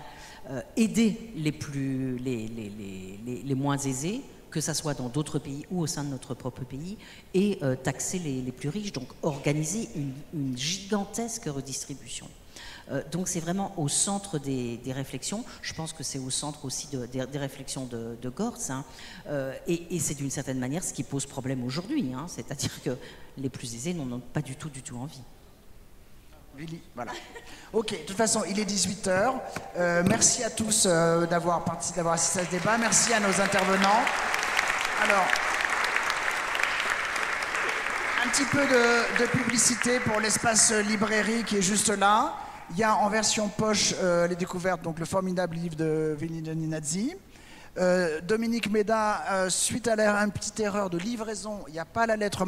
aider les moins aisés, que ça soit dans d'autres pays ou au sein de notre propre pays, et taxer les plus riches, donc organiser une gigantesque redistribution. Donc c'est vraiment au centre des réflexions. Je pense que c'est au centre aussi des réflexions de Gortz, hein. Et c'est d'une certaine manière ce qui pose problème aujourd'hui, hein. C'est-à-dire que les plus aisés n'en ont pas du tout envie. Voilà. Ok, de toute façon, il est 18h. Merci à tous d'avoir assisté à ce débat. Merci à nos intervenants. Alors, un petit peu de publicité pour l'espace librairie qui est juste là. Il y a en version poche les découvertes, donc le formidable livre de Vili Ninazzi. Dominique Méda, suite à une petite erreur de livraison, il n'y a pas la lettre